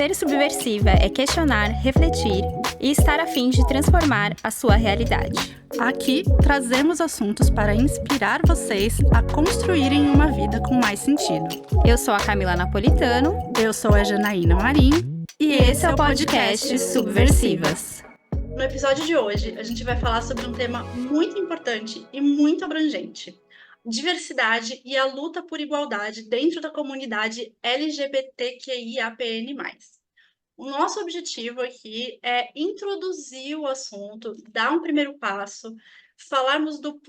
Ser subversiva é questionar, refletir e estar a fim de transformar a sua realidade. Aqui trazemos assuntos para inspirar vocês a construírem uma vida com mais sentido. Eu sou a Camila Napolitano. Eu sou a Janaína Marim. E esse é o podcast Subversivas. No episódio de hoje, a gente vai falar sobre um tema muito importante e muito abrangente: diversidade e a luta por igualdade dentro da comunidade LGBTQIAPN+. O nosso objetivo aqui é introduzir o assunto, dar um primeiro passo, falarmos do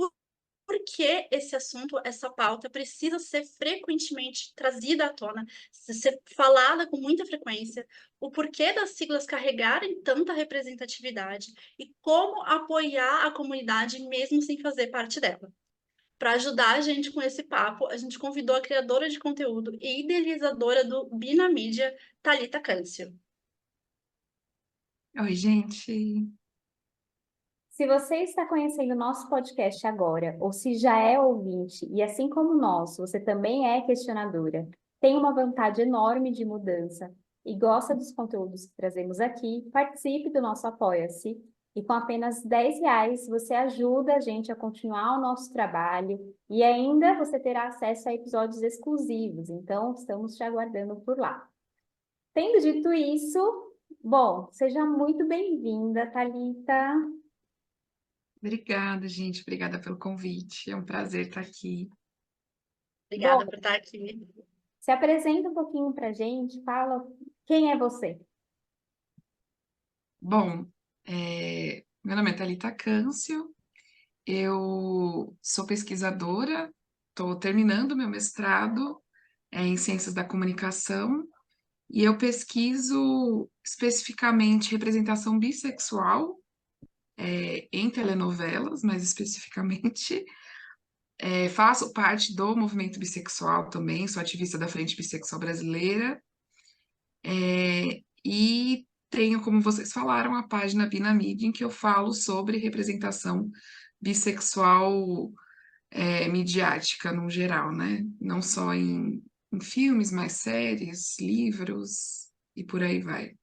porquê esse assunto, essa pauta precisa ser frequentemente trazida à tona, ser falada com muita frequência, o porquê das siglas carregarem tanta representatividade e como apoiar a comunidade mesmo sem fazer parte dela. Para ajudar a gente com esse papo, a gente convidou a criadora de conteúdo e idealizadora do Binamídia, Thalita Câncio. Oi, gente. Se você está conhecendo o nosso podcast agora, ou se já é ouvinte, e assim como nós, você também é questionadora, tem uma vontade enorme de mudança e gosta dos conteúdos que trazemos aqui, participe do nosso Apoia-se. E com apenas R$10 você ajuda a gente a continuar o nosso trabalho e ainda você terá acesso a episódios exclusivos. Então, estamos te aguardando por lá. Tendo dito isso, bom, seja muito bem-vinda, Thalita. Obrigada, gente. Obrigada pelo convite. É um prazer estar aqui. Obrigada por estar aqui. Se apresenta um pouquinho para a gente, fala quem é você. Bom, meu nome é Thalita Câncio, eu sou pesquisadora, estou terminando meu mestrado em Ciências da Comunicação e eu pesquiso especificamente representação bissexual em telenovelas, mais especificamente. Faço parte do movimento bissexual também, sou ativista da Frente Bissexual Brasileira, e tenho, como vocês falaram, a página Binamídia, em que eu falo sobre representação bissexual midiática no geral, né? Não só em filmes, mas séries, livros e por aí vai.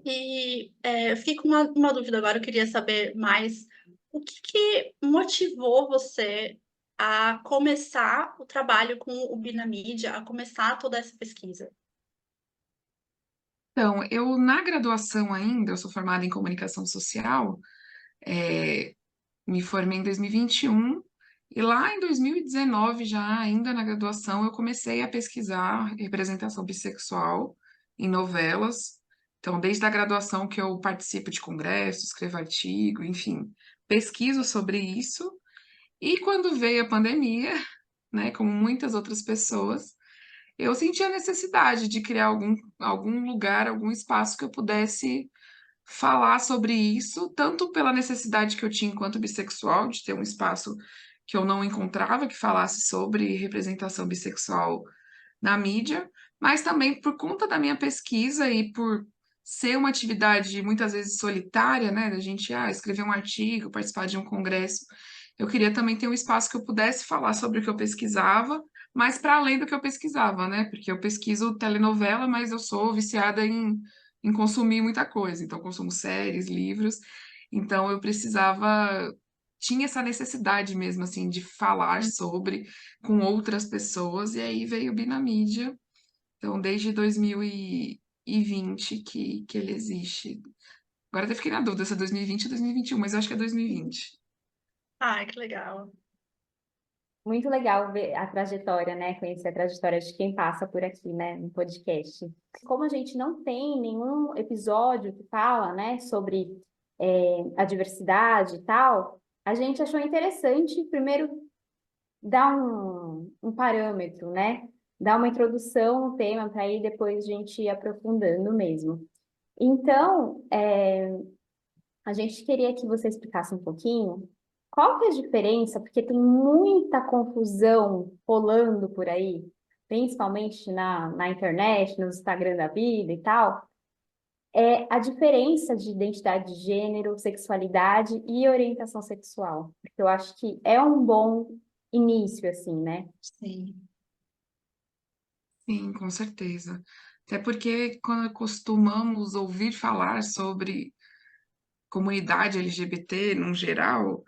E eu fiquei com uma dúvida agora, eu queria saber mais o que motivou você a começar o trabalho com o Binamídia, a começar toda essa pesquisa? Então, eu na graduação ainda, eu sou formada em comunicação social, me formei em 2021, e lá em 2019, já ainda na graduação, eu comecei a pesquisar representação bissexual em novelas. Então, desde a graduação que eu participo de congressos, escrevo artigo, enfim, pesquiso sobre isso. E quando veio a pandemia, né, como muitas outras pessoas, eu senti a necessidade de criar algum lugar, algum espaço que eu pudesse falar sobre isso, tanto pela necessidade que eu tinha enquanto bissexual, de ter um espaço que eu não encontrava que falasse sobre representação bissexual na mídia, mas também por conta da minha pesquisa e por ser uma atividade muitas vezes solitária, né, da gente escrever um artigo, participar de um congresso, eu queria também ter um espaço que eu pudesse falar sobre o que eu pesquisava, mas para além do que eu pesquisava, né, porque eu pesquiso telenovela, mas eu sou viciada em consumir muita coisa, então consumo séries, livros, então eu precisava, tinha essa necessidade mesmo, assim, de falar sobre com outras pessoas, e aí veio o Binamídia, então desde 2020 que ele existe. Agora até fiquei na dúvida se é 2020 ou 2021, mas eu acho que é 2020. Ai, que legal. Muito legal ver a trajetória, né? Conhecer a trajetória de quem passa por aqui, né? No podcast. Como a gente não tem nenhum episódio que fala, né? Sobre a diversidade e tal, a gente achou interessante, primeiro, dar um parâmetro, né? Dar uma introdução no tema, para aí depois a gente ir aprofundando mesmo. Então, a gente queria que você explicasse um pouquinho qual que é a diferença, porque tem muita confusão rolando por aí, principalmente na internet, no Instagram da vida e tal, a diferença de identidade de gênero, sexualidade e orientação sexual. Porque eu acho que é um bom início, assim, né? Sim. Sim, com certeza. Até porque quando costumamos ouvir falar sobre comunidade LGBT no geral,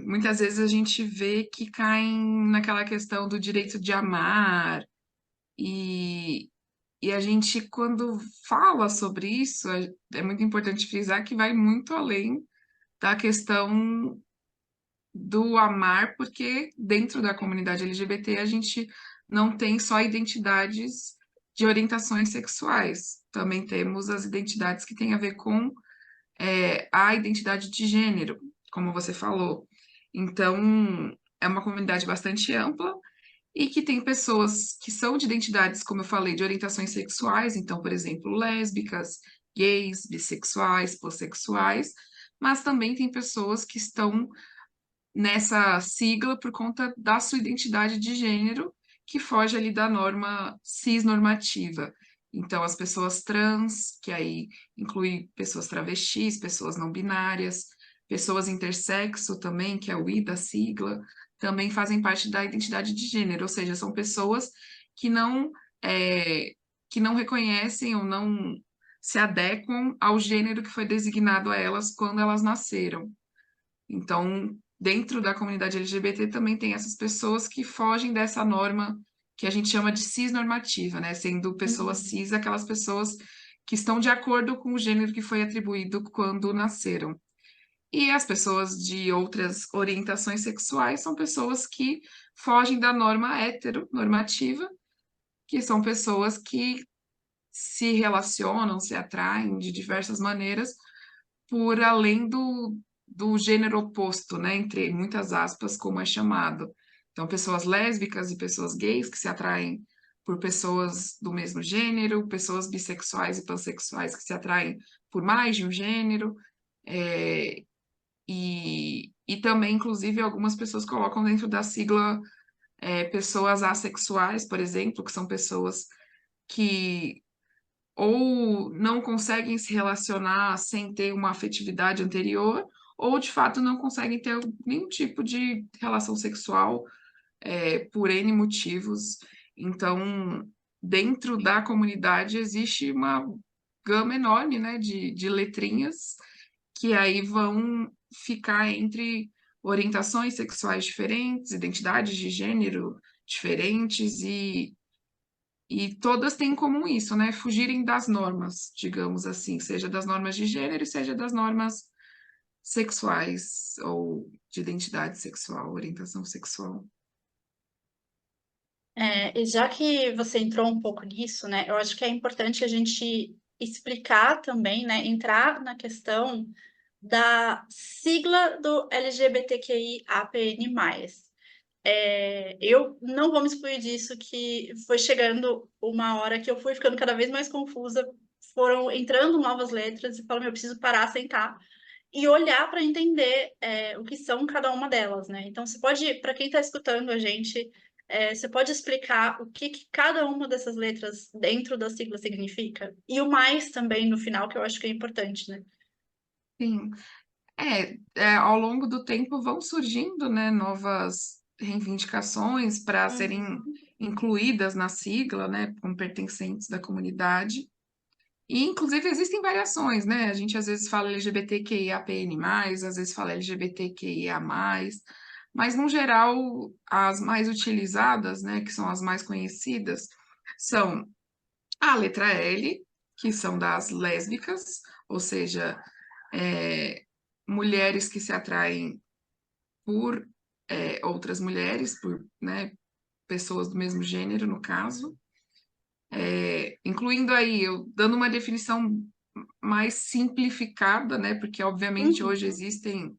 muitas vezes a gente vê que caem naquela questão do direito de amar, e, e a gente, quando fala sobre isso, é muito importante frisar que vai muito além da questão do amar, porque dentro da comunidade LGBT a gente não tem só identidades de orientações sexuais, também temos as identidades que têm a ver com a identidade de gênero, como você falou. Então, é uma comunidade bastante ampla e que tem pessoas que são de identidades, como eu falei, de orientações sexuais, então, por exemplo, lésbicas, gays, bissexuais, pansexuais, mas também tem pessoas que estão nessa sigla por conta da sua identidade de gênero, que foge ali da norma cisnormativa. Então, as pessoas trans, que aí inclui pessoas travestis, pessoas não binárias, pessoas intersexo também, que é o I da sigla, também fazem parte da identidade de gênero, ou seja, são pessoas que não, é, que não reconhecem ou não se adequam ao gênero que foi designado a elas quando elas nasceram. Então, dentro da comunidade LGBT também tem essas pessoas que fogem dessa norma que a gente chama de cisnormativa, né? Sendo pessoas Uhum. cis aquelas pessoas que estão de acordo com o gênero que foi atribuído quando nasceram. E as pessoas de outras orientações sexuais são pessoas que fogem da norma heteronormativa, que são pessoas que se relacionam, se atraem de diversas maneiras por além do gênero oposto, né, entre muitas aspas, como é chamado. Então, pessoas lésbicas e pessoas gays que se atraem por pessoas do mesmo gênero, pessoas bissexuais e pansexuais que se atraem por mais de um gênero, é, e também, inclusive, algumas pessoas colocam dentro da sigla pessoas assexuais, por exemplo, que são pessoas que ou não conseguem se relacionar sem ter uma afetividade anterior, ou de fato não conseguem ter nenhum tipo de relação sexual por N motivos. Então, dentro da comunidade existe uma gama enorme, né, de letrinhas que aí vão ficar entre orientações sexuais diferentes, identidades de gênero diferentes e todas têm em comum isso, né? Fugirem das normas, digamos assim, seja das normas de gênero, seja das normas sexuais ou de identidade sexual, orientação sexual. E já que você entrou um pouco nisso, né, eu acho que é importante a gente explicar também, né, entrar na questão da sigla do LGBTQIAPN+. Eu não vou me excluir disso, que foi chegando uma hora que eu fui ficando cada vez mais confusa, foram entrando novas letras e falei, eu preciso parar, sentar e olhar para entender o que são cada uma delas, né? Então, você pode, para quem está escutando a gente, você pode explicar o que cada uma dessas letras dentro da sigla significa? E o mais também no final, que eu acho que é importante, né? Sim, ao longo do tempo vão surgindo, né, novas reivindicações para serem Uhum. incluídas na sigla, né, como pertencentes da comunidade. E, inclusive, existem variações, né? A gente às vezes fala LGBTQIAPN+, às vezes fala LGBTQIA+, mas, no geral, as mais utilizadas, né, que são as mais conhecidas, são a letra L, que são das lésbicas, ou seja, mulheres que se atraem por outras mulheres, por, né, pessoas do mesmo gênero, no caso. Incluindo aí, eu dando uma definição mais simplificada, né? Porque, obviamente, hoje Uhum. existem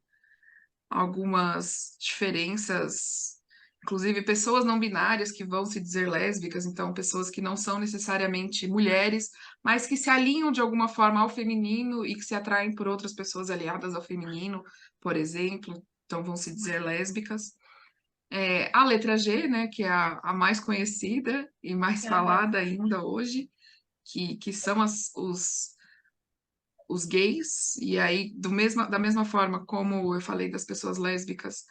algumas diferenças, inclusive pessoas não binárias que vão se dizer lésbicas, então pessoas que não são necessariamente mulheres, mas que se alinham de alguma forma ao feminino e que se atraem por outras pessoas aliadas ao feminino, por exemplo, então vão se dizer lésbicas. A letra G, né, que é a mais conhecida e mais Aham. falada ainda hoje, que são os gays, e aí da mesma forma como eu falei das pessoas lésbicas,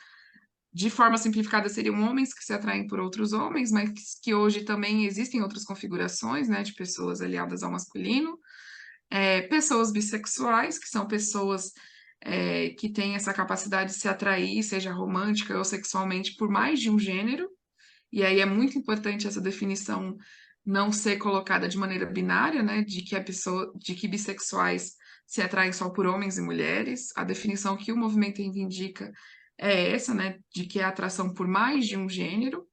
de forma simplificada, seriam homens que se atraem por outros homens, mas que hoje também existem outras configurações, né, de pessoas aliadas ao masculino. Pessoas bissexuais, que são pessoas que têm essa capacidade de se atrair, seja romântica ou sexualmente, por mais de um gênero. E aí é muito importante essa definição não ser colocada de maneira binária, né, de que bissexuais se atraem só por homens e mulheres. A definição que o movimento reivindica é essa, né, de que é atração por mais de um gênero.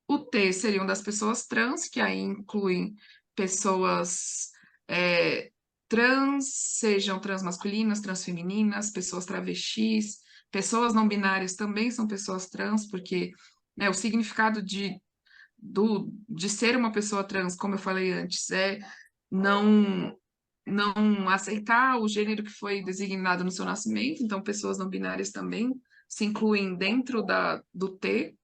O T seriam das pessoas trans, que aí incluem pessoas trans, sejam trans masculinas, trans femininas, pessoas travestis, pessoas não binárias também são pessoas trans, porque, né, o significado de ser uma pessoa trans, como eu falei antes, é não aceitar o gênero que foi designado no seu nascimento, então pessoas não binárias também se incluem dentro do T.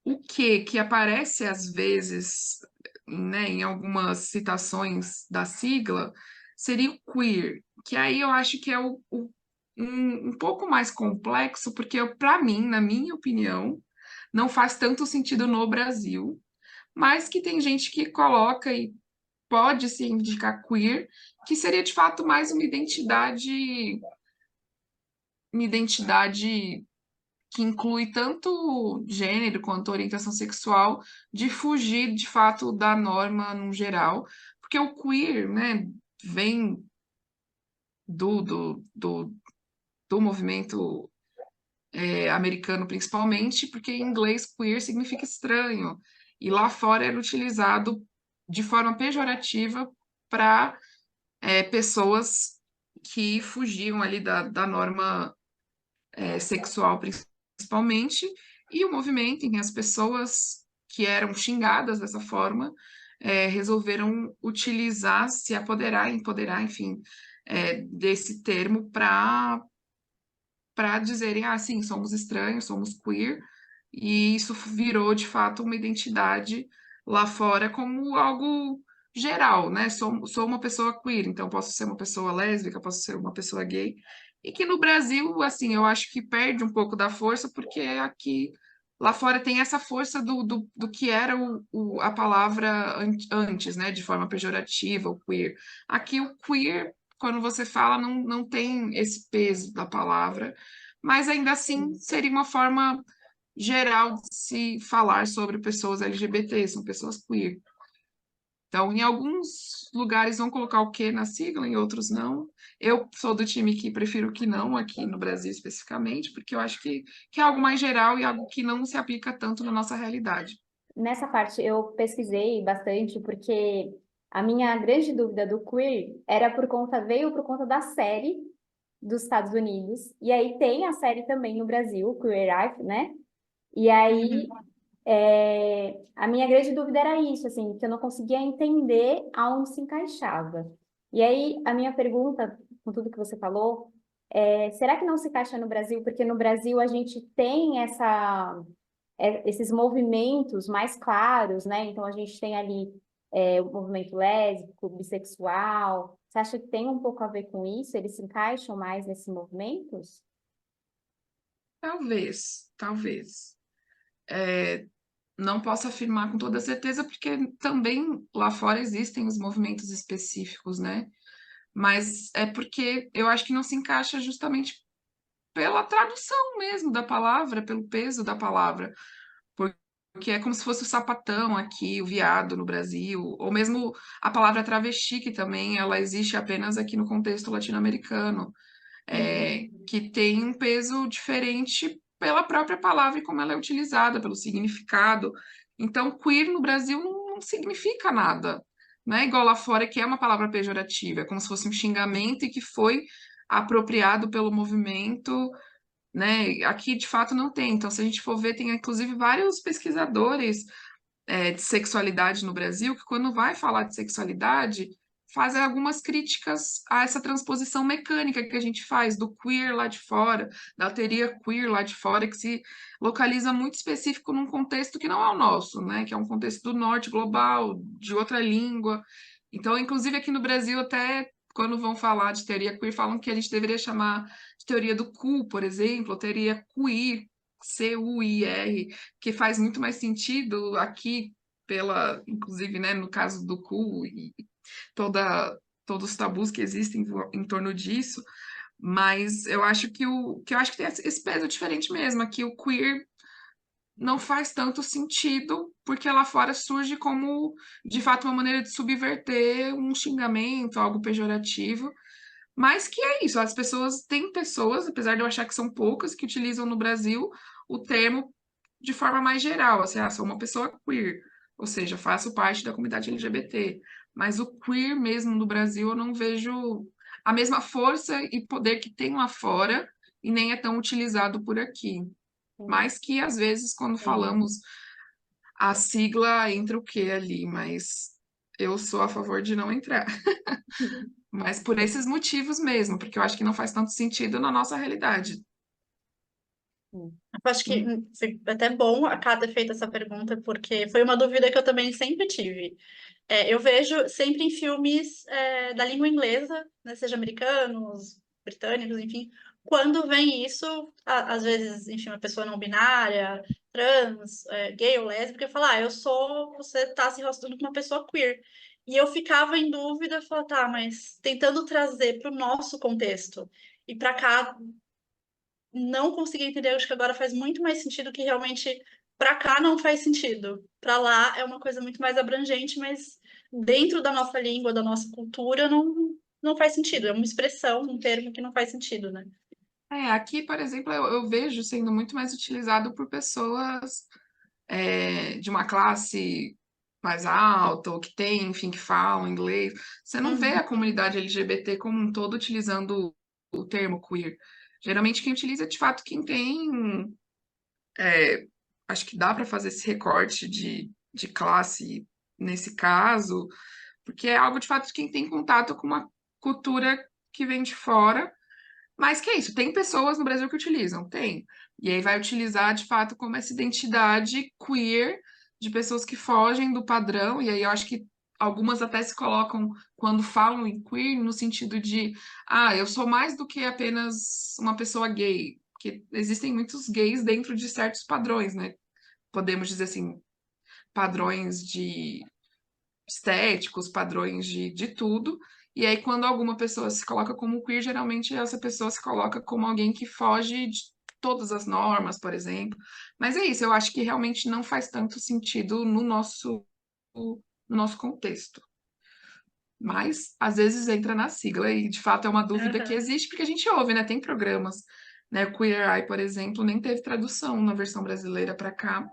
O que aparece às vezes, né, em algumas citações da sigla, seria o queer, que aí eu acho que é um pouco mais complexo, porque para mim, na minha opinião, não faz tanto sentido no Brasil, mas que tem gente que coloca e pode se indicar queer, que seria de fato mais uma identidade que inclui tanto gênero quanto orientação sexual, de fugir de fato da norma no geral, porque o queer, né, vem do movimento americano principalmente, porque em inglês queer significa estranho, e lá fora era utilizado de forma pejorativa para pessoas que fugiam ali da norma sexual principalmente, e o movimento em que as pessoas que eram xingadas dessa forma resolveram utilizar, se apoderar, empoderar, enfim, desse termo para dizerem, sim, somos estranhos, somos queer, e isso virou, de fato, uma identidade lá fora como algo geral, né? Sou uma pessoa queer, então posso ser uma pessoa lésbica, posso ser uma pessoa gay, e que no Brasil, assim, eu acho que perde um pouco da força, porque aqui, lá fora tem essa força do que era a palavra antes, né? De forma pejorativa, o queer. Aqui o queer, quando você fala, não tem esse peso da palavra, mas ainda assim seria uma forma geral de se falar sobre pessoas LGBT, são pessoas queer. Então, em alguns lugares vão colocar o que na sigla, em outros não. Eu sou do time que prefiro que não, aqui no Brasil especificamente, porque eu acho que é algo mais geral e algo que não se aplica tanto na nossa realidade. Nessa parte eu pesquisei bastante porque a minha grande dúvida do queer veio por conta da série dos Estados Unidos, e aí tem a série também no Brasil, Queer Eye, né? E aí a minha grande dúvida era isso, assim, que eu não conseguia entender aonde se encaixava. E aí a minha pergunta, com tudo que você falou, será que não se encaixa no Brasil? Porque no Brasil a gente tem esses movimentos mais claros, né? Então a gente tem ali o movimento lésbico, bissexual. Você acha que tem um pouco a ver com isso? Eles se encaixam mais nesses movimentos? Talvez. Não posso afirmar com toda certeza, porque também lá fora existem os movimentos específicos, né? Mas é porque eu acho que não se encaixa justamente pela tradução mesmo da palavra, pelo peso da palavra. Porque é como se fosse o sapatão aqui, o viado no Brasil, ou mesmo a palavra travesti, que também ela existe apenas aqui no contexto latino-americano, que tem um peso diferente pela própria palavra e como ela é utilizada, pelo significado. Então, queer no Brasil não significa nada, não é igual lá fora, que é uma palavra pejorativa, é como se fosse um xingamento e que foi apropriado pelo movimento, né? Aqui, de fato, não tem. Então, se a gente for ver, tem inclusive vários pesquisadores de sexualidade no Brasil que, quando vai falar de sexualidade, fazem algumas críticas a essa transposição mecânica que a gente faz do queer lá de fora, da alteria queer lá de fora, que se localiza muito específico num contexto que não é o nosso, né? Que é um contexto do norte global, de outra língua. Então, inclusive aqui no Brasil, até quando vão falar de teoria queer, falam que a gente deveria chamar de teoria do cu, por exemplo, ou teoria queer, C-U-I-R, que faz muito mais sentido aqui, inclusive, né, no caso do cu e todos os tabus que existem em torno disso, mas eu acho que tem esse peso diferente mesmo, aqui o queer não faz tanto sentido, porque lá fora surge como, de fato, uma maneira de subverter um xingamento, algo pejorativo, mas que é isso, tem pessoas, apesar de eu achar que são poucas, que utilizam no Brasil o termo de forma mais geral, assim, sou uma pessoa queer, ou seja, faço parte da comunidade LGBT, mas o queer mesmo no Brasil eu não vejo a mesma força e poder que tem lá fora, e nem é tão utilizado por aqui. Mas que, às vezes, quando falamos a sigla, entra o quê ali? Mas eu sou a favor de não entrar. Mas por esses motivos mesmo, porque eu acho que não faz tanto sentido na nossa realidade. Eu acho que foi até bom a Cá ter feito essa pergunta, porque foi uma dúvida que eu também sempre tive. Eu vejo sempre em filmes da língua inglesa, né, seja americanos, britânicos, enfim, quando vem isso, às vezes, enfim, uma pessoa não binária, trans, gay ou lésbica, fala, você tá se relacionando com uma pessoa queer. E eu ficava em dúvida, falava, tá, mas tentando trazer para o nosso contexto e para cá não consegui entender, acho que agora faz muito mais sentido que realmente para cá não faz sentido. Para lá é uma coisa muito mais abrangente, mas dentro da nossa língua, da nossa cultura, não faz sentido. É uma expressão, um termo que não faz sentido, né? Aqui, por exemplo, eu vejo sendo muito mais utilizado por pessoas de uma classe mais alta, ou que tem, enfim, que falam inglês. Você não vê Uhum. a comunidade LGBT como um todo utilizando o termo queer. Geralmente quem utiliza é, de fato, quem tem. Acho que dá para fazer esse recorte de classe nesse caso, porque é algo, de fato, de quem tem contato com uma cultura que vem de fora. Mas que é isso, tem pessoas no Brasil que utilizam, tem. E aí vai utilizar, de fato, como essa identidade queer de pessoas que fogem do padrão, e aí eu acho que algumas até se colocam, quando falam em queer, no sentido de, eu sou mais do que apenas uma pessoa gay, porque existem muitos gays dentro de certos padrões, né? Podemos dizer assim, padrões de estéticos, padrões de tudo. E aí, quando alguma pessoa se coloca como queer, geralmente essa pessoa se coloca como alguém que foge de todas as normas, por exemplo. Mas é isso, eu acho que realmente não faz tanto sentido no nosso contexto. Mas, às vezes, entra na sigla, e de fato é uma dúvida que Aham. existe, porque a gente ouve, né? Tem programas, né? O Queer Eye, por exemplo, nem teve tradução na versão brasileira para cá,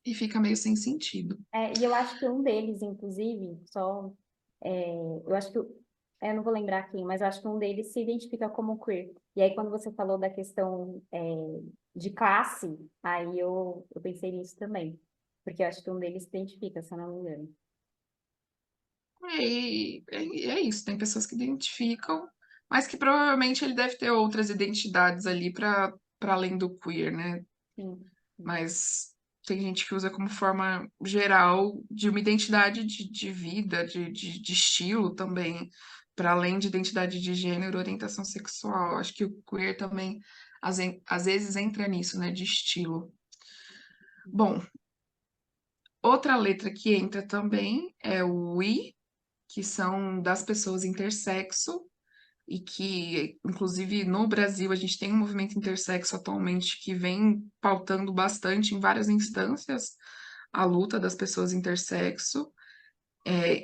e fica meio sem sentido. E eu acho que um deles, inclusive, eu acho que, eu não vou lembrar quem, mas eu acho que um deles se identifica como queer. E aí, quando você falou da questão de classe, aí eu pensei nisso também. Porque eu acho que um deles se identifica, se eu não me engano. É isso, tem pessoas que identificam, mas que provavelmente ele deve ter outras identidades ali para além do queer, né? Sim. Sim. Mas tem gente que usa como forma geral de uma identidade de vida, de estilo também, para além de identidade de gênero, orientação sexual. Acho que o queer também às vezes entra nisso, né? De estilo. Bom, outra letra que entra também é o I, que são das pessoas intersexo, e que, inclusive, no Brasil, a gente tem um movimento intersexo atualmente que vem pautando bastante em várias instâncias a luta das pessoas intersexo.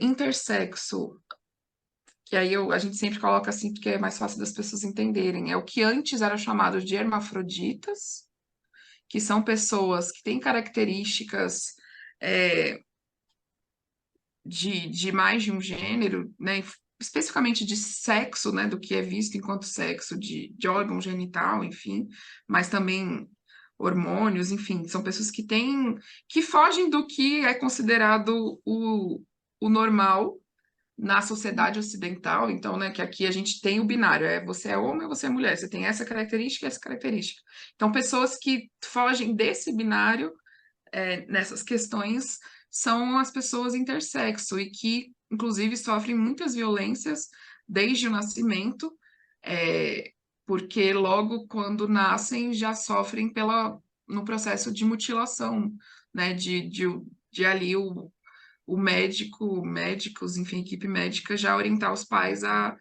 Intersexo, que aí a gente sempre coloca assim porque é mais fácil das pessoas entenderem, é o que antes era chamado de hermafroditas, que são pessoas que têm características é, de mais de um gênero, né? Especificamente de sexo, né? Do que é visto enquanto sexo, de órgão genital, enfim, mas também hormônios, enfim, são pessoas que fogem do que é considerado o normal na sociedade ocidental, então, né, que aqui a gente tem o binário, você é homem ou você é mulher, você tem essa característica e essa característica. Então, pessoas que fogem desse binário nessas questões são as pessoas intersexo e que, inclusive, sofrem muitas violências desde o nascimento, porque logo quando nascem já sofrem no processo de mutilação, né? De ali o médico, médicos, enfim, equipe médica já orientar os pais a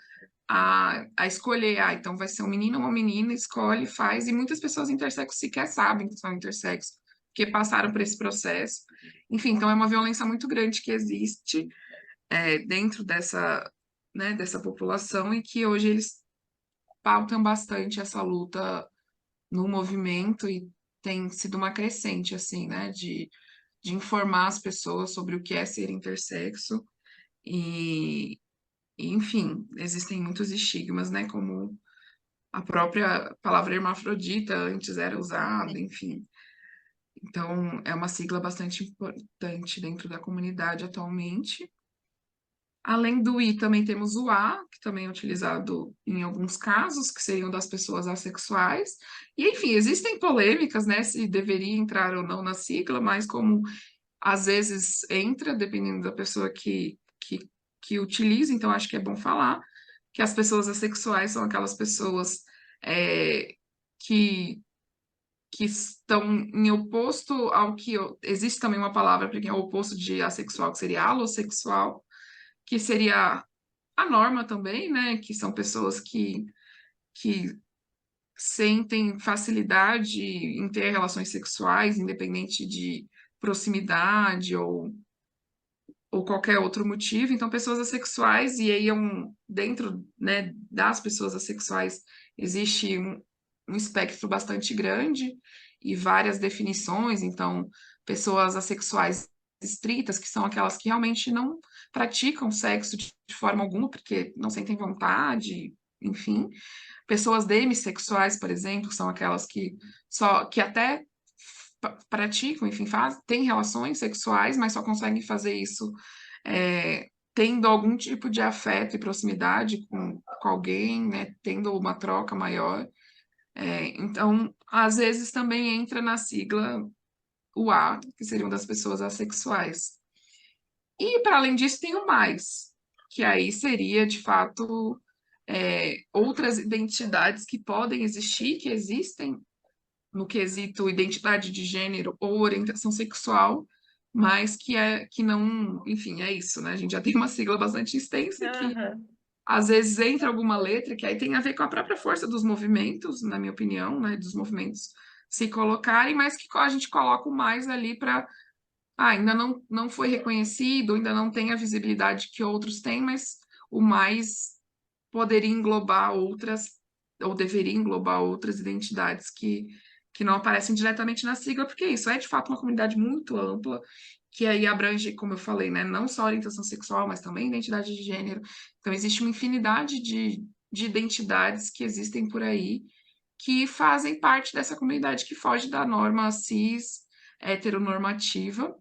escolher, então vai ser um menino ou uma menina, escolhe, faz, e muitas pessoas intersexo sequer sabem que são intersexo, porque passaram por esse processo. Enfim, então é uma violência muito grande que existe dentro né, dessa população e que hoje eles pautam bastante essa luta no movimento e tem sido uma crescente, assim, né, de informar as pessoas sobre o que é ser intersexo e, enfim, existem muitos estigmas, né, como a própria palavra hermafrodita antes era usada, enfim. Então, é uma sigla bastante importante dentro da comunidade atualmente. Além do I, também temos o A, que também é utilizado em alguns casos, que seriam das pessoas assexuais. E, enfim, existem polêmicas, né, se deveria entrar ou não na sigla, mas como às vezes entra, dependendo da pessoa que utiliza, então acho que é bom falar que as pessoas assexuais são aquelas pessoas é, que, que estão em oposto ao que... Existe também uma palavra para quem é o oposto de assexual, que seria alossexual, que seria a norma também, né? Que são pessoas que sentem facilidade em ter relações sexuais, independente de proximidade ou qualquer outro motivo. Então, pessoas assexuais, e aí dentro, né, das pessoas assexuais existe um espectro bastante grande e várias definições. Então, pessoas assexuais estritas, que são aquelas que realmente não praticam sexo de forma alguma, porque não sentem vontade, enfim. Pessoas demissexuais, por exemplo, são aquelas que até praticam, enfim, têm relações sexuais, mas só conseguem fazer isso tendo algum tipo de afeto e proximidade com alguém, né, tendo uma troca maior. Então, às vezes também entra na sigla o A, que seriam das pessoas assexuais. E, para além disso, tem o mais, que aí seria, de fato, outras identidades que podem existir, que existem no quesito identidade de gênero ou orientação sexual, mas que não, enfim, é isso, né? A gente já tem uma sigla bastante extensa que Aham. às vezes entra alguma letra que aí tem a ver com a própria força dos movimentos, na minha opinião, né? Dos movimentos se colocarem, mas que a gente coloca o mais ali para ainda não foi reconhecido, ainda não tem a visibilidade que outros têm, mas o mais poderia englobar outras, ou deveria englobar outras identidades que não aparecem diretamente na sigla, porque isso é de fato uma comunidade muito ampla, que aí abrange, como eu falei, né, não só orientação sexual, mas também identidade de gênero. Então, existe uma infinidade de identidades que existem por aí que fazem parte dessa comunidade que foge da norma cis heteronormativa.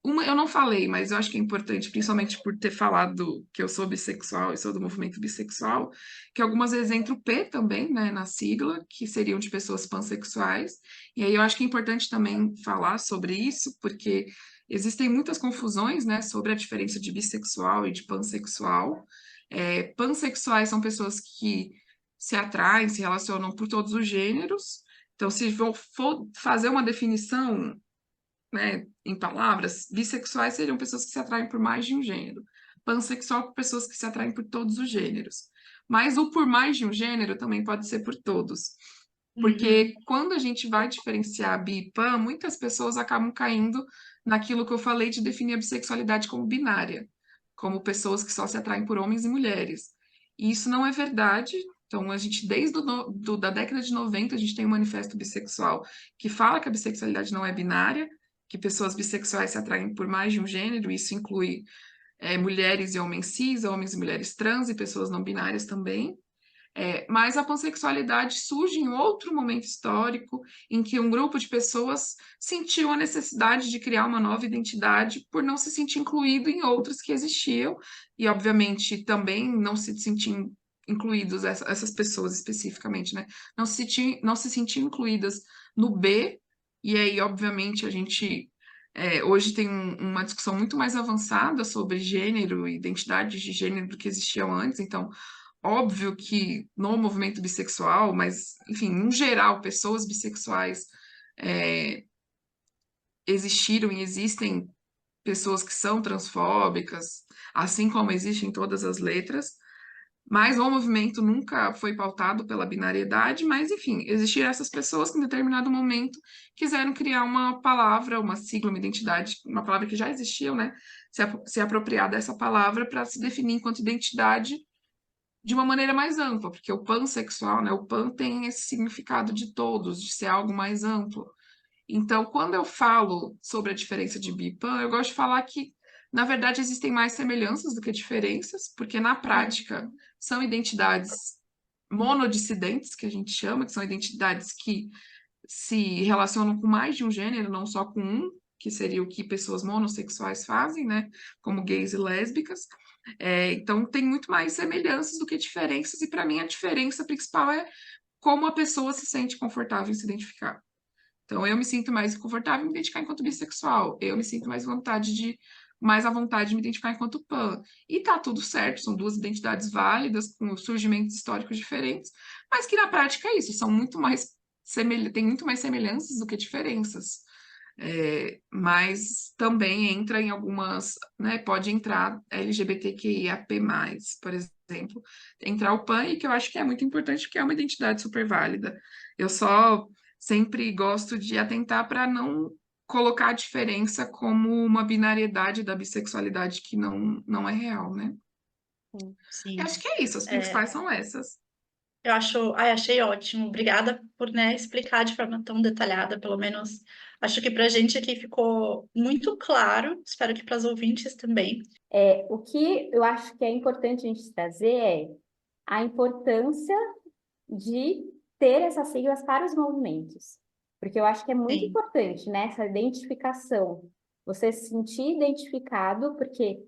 Eu não falei, mas eu acho que é importante, principalmente por ter falado que eu sou bissexual e sou do movimento bissexual, que algumas vezes entra o P também, né, na sigla, que seriam de pessoas pansexuais. E aí eu acho que é importante também falar sobre isso, porque existem muitas confusões, né, sobre a diferença de bissexual e de pansexual. Pansexuais são pessoas que se atraem, se relacionam por todos os gêneros. Então, se for fazer uma definição, né, em palavras, bissexuais seriam pessoas que se atraem por mais de um gênero. Pansexual por pessoas que se atraem por todos os gêneros. Mas o por mais de um gênero também pode ser por todos. Porque quando a gente vai diferenciar bi e pan, muitas pessoas acabam caindo naquilo que eu falei de definir a bissexualidade como binária, como pessoas que só se atraem por homens e mulheres. E isso não é verdade. Então, a gente, desde da década de 90, a gente tem um manifesto bissexual que fala que a bissexualidade não é binária, que pessoas bissexuais se atraem por mais de um gênero, isso inclui mulheres e homens cis, homens e mulheres trans e pessoas não binárias também. Mas a pansexualidade surge em outro momento histórico em que um grupo de pessoas sentiu a necessidade de criar uma nova identidade por não se sentir incluído em outras que existiam e, obviamente, também não se sentir incluídos essas pessoas especificamente, né? Não se sentiam incluídas no B, e aí, obviamente, a gente Hoje tem uma discussão muito mais avançada sobre gênero e identidades de gênero do que existiam antes, então, óbvio que no movimento bissexual, mas, enfim, no geral, pessoas bissexuais é, existiram e existem pessoas que são transfóbicas, assim como existem em todas as letras, mas o movimento nunca foi pautado pela binariedade, mas, enfim, existiram essas pessoas que em determinado momento quiseram criar uma palavra, uma sigla, uma identidade, uma palavra que já existia, né? Se apropriar dessa palavra para se definir enquanto identidade de uma maneira mais ampla, porque o pansexual, né? O pan tem esse significado de todos, de ser algo mais amplo. Então, quando eu falo sobre a diferença de bi e pan, eu gosto de falar que, na verdade, existem mais semelhanças do que diferenças, porque na prática são identidades monodissidentes, que a gente chama, que são identidades que se relacionam com mais de um gênero, não só com um, que seria o que pessoas monossexuais fazem, né? Como gays e lésbicas. Então, tem muito mais semelhanças do que diferenças, e para mim a diferença principal é como a pessoa se sente confortável em se identificar. Então, eu me sinto mais confortável em me identificar enquanto bissexual. Eu me sinto mais à vontade de me identificar enquanto pan. E tá tudo certo, são duas identidades válidas, com surgimentos históricos diferentes, mas que na prática é isso, são muito mais tem muito mais semelhanças do que diferenças. Mas também entra em algumas, né? Pode entrar LGBTQIAP+, por exemplo, entrar o PAN, e que eu acho que é muito importante, porque é uma identidade super válida. Eu só sempre gosto de atentar para não colocar a diferença como uma binariedade da bissexualidade que não é real, né? Eu Sim. acho que é isso, as principais são essas. Eu acho, ai, achei ótimo. Obrigada por, né, explicar de forma tão detalhada, pelo menos acho que para a gente aqui ficou muito claro. Espero que para os ouvintes também. O que eu acho que é importante a gente trazer é a importância de ter essas siglas para os movimentos. Porque eu acho que é muito Sim, importante, né, essa identificação. Você se sentir identificado, porque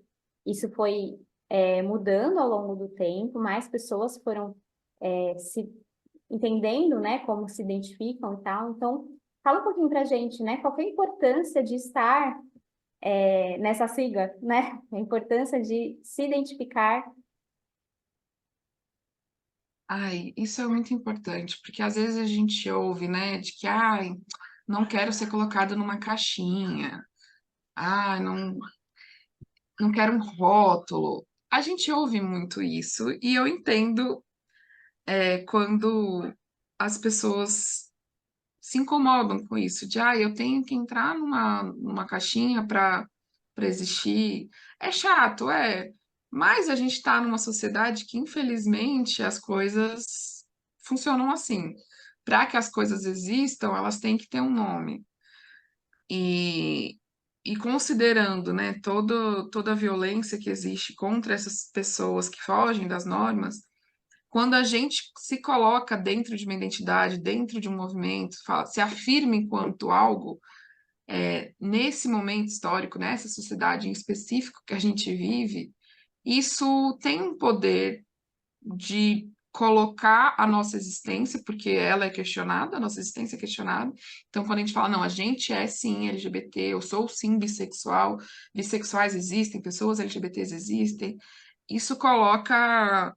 isso foi mudando ao longo do tempo, mais pessoas foram se entendendo, né, como se identificam e tal. Então, fala um pouquinho para a gente, né, qual que é a importância de estar nessa sigla, né? A importância de se identificar. Ai, isso é muito importante, porque às vezes a gente ouve, né, de que, ai, não quero ser colocado numa caixinha, ai, não quero um rótulo. A gente ouve muito isso, e eu entendo quando as pessoas se incomodam com isso, de, eu tenho que entrar numa caixinha para existir. É chato, mas a gente está numa sociedade que, infelizmente, as coisas funcionam assim. Para que as coisas existam, elas têm que ter um nome. E, e considerando, né, toda a violência que existe contra essas pessoas que fogem das normas, quando a gente se coloca dentro de uma identidade, dentro de um movimento, se afirma enquanto algo, nesse momento histórico, nessa sociedade em específico que a gente vive, isso tem um poder de colocar a nossa existência, porque ela é questionada, a nossa existência é questionada. Então, quando a gente fala, não, a gente é sim LGBT, eu sou sim bissexual, bissexuais existem, pessoas LGBTs existem, isso coloca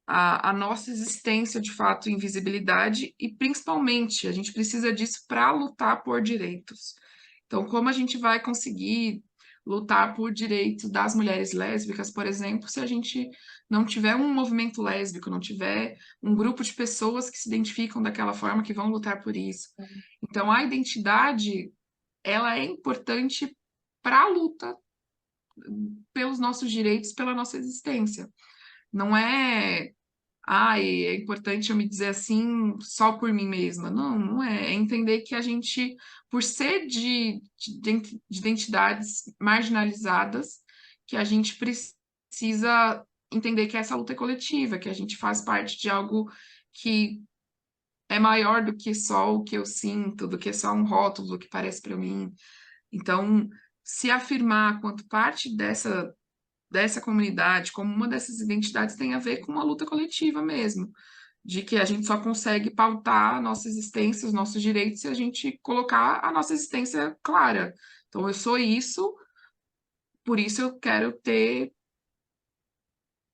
a nossa existência de fato em visibilidade, e principalmente a gente precisa disso para lutar por direitos. Então, como a gente vai conseguir lutar por direitos das mulheres lésbicas, por exemplo, se a gente não tiver um movimento lésbico, não tiver um grupo de pessoas que se identificam daquela forma, que vão lutar por isso? Então, a identidade, ela é importante para a luta pelos nossos direitos, pela nossa existência. Não é é importante eu me dizer assim só por mim mesma. Não, não é. É entender que a gente, por ser de identidades marginalizadas, que a gente precisa entender que essa luta é coletiva, que a gente faz parte de algo que é maior do que só o que eu sinto, do que só um rótulo do que parece para mim. Então, se afirmar quanto parte dessa comunidade, como uma dessas identidades, tem a ver com uma luta coletiva mesmo, de que a gente só consegue pautar a nossa existência, os nossos direitos, se a gente colocar a nossa existência clara. Então, eu sou isso, por isso eu quero ter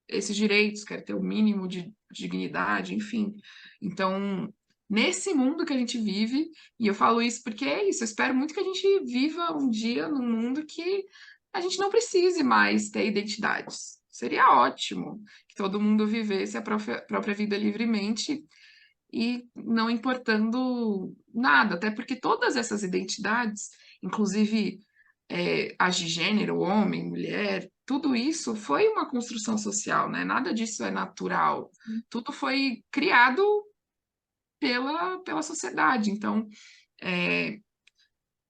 esses direitos, quero ter o mínimo de dignidade, enfim. Então, nesse mundo que a gente vive, e eu falo isso porque é isso, eu espero muito que a gente viva um dia num mundo que a gente não precise mais ter identidades. Seria ótimo que todo mundo vivesse a própria vida livremente e não importando nada, até porque todas essas identidades, inclusive as de gênero, homem, mulher, tudo isso foi uma construção social, né? Nada disso é natural. Tudo foi criado pela sociedade. Então, é,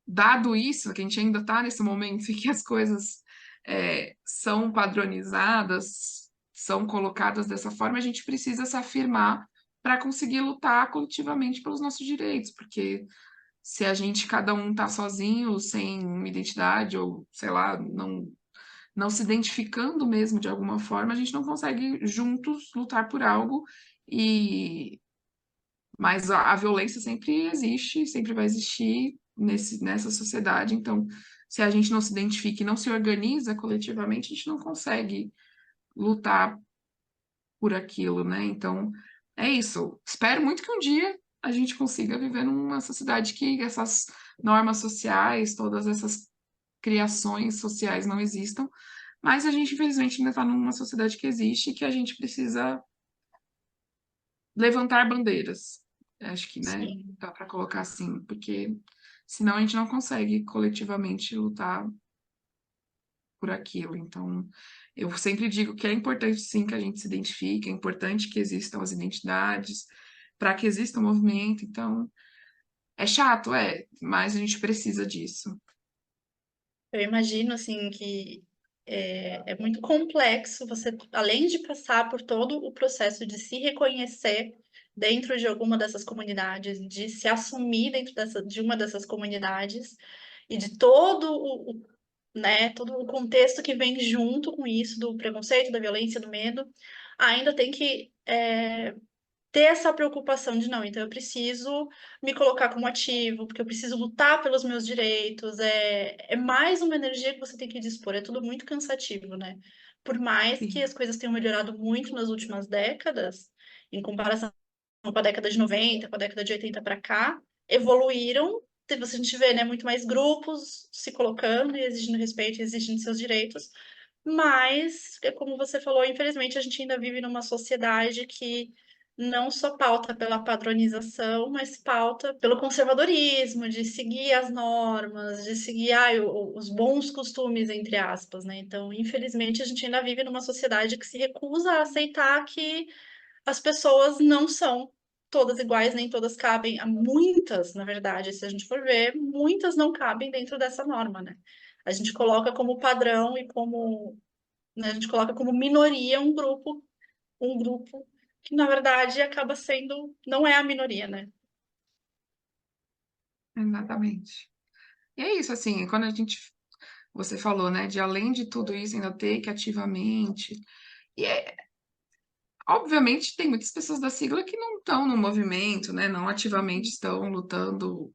dado isso, que a gente ainda está nesse momento em que as coisas são padronizadas, são colocadas dessa forma, a gente precisa se afirmar para conseguir lutar coletivamente pelos nossos direitos, porque se a gente, cada um tá sozinho, sem uma identidade, ou sei lá, não se identificando mesmo de alguma forma, a gente não consegue juntos lutar por algo e mas a violência sempre existe, sempre vai existir nessa sociedade. Então, se a gente não se identifica e não se organiza coletivamente, a gente não consegue lutar por aquilo, né? Então, é isso. Espero muito que um dia a gente consiga viver numa sociedade que essas normas sociais, todas essas criações sociais não existam, mas a gente, infelizmente, ainda está numa sociedade que existe e que a gente precisa levantar bandeiras. Acho que, né, Sim. dá para colocar assim, porque senão a gente não consegue coletivamente lutar por aquilo. Então, eu sempre digo que é importante, sim, que a gente se identifique, é importante que existam as identidades, para que exista o movimento. Então, é chato, mas a gente precisa disso. Eu imagino assim que é muito complexo você, além de passar por todo o processo de se reconhecer dentro de alguma dessas comunidades, de se assumir dentro de uma dessas comunidades e de né, todo o contexto que vem junto com isso, do preconceito, da violência, do medo, ainda tem que ter essa preocupação de não, então eu preciso me colocar como ativo, porque eu preciso lutar pelos meus direitos. É mais uma energia que você tem que dispor, é tudo muito cansativo, né? Por mais que Sim. as coisas tenham melhorado muito nas últimas décadas, em comparação com a década de 90, com a década de 80 para cá, evoluíram. Se a gente vê, né, muito mais grupos se colocando e exigindo respeito e exigindo seus direitos, mas, como você falou, infelizmente a gente ainda vive numa sociedade que não só pauta pela padronização, mas pauta pelo conservadorismo, de seguir as normas, de seguir os bons costumes, entre aspas, né? Então, infelizmente, a gente ainda vive numa sociedade que se recusa a aceitar que as pessoas não são todas iguais, nem todas cabem. Há muitas, na verdade, se a gente for ver, muitas não cabem dentro dessa norma, né? A gente coloca como padrão e como, né, a gente coloca como minoria um grupo que na verdade acaba sendo, não é a minoria, né? Exatamente. E é isso, assim, quando você falou, né, de além de tudo isso, ainda ter que ativamente. E obviamente tem muitas pessoas da sigla que não estão no movimento, né, não ativamente estão lutando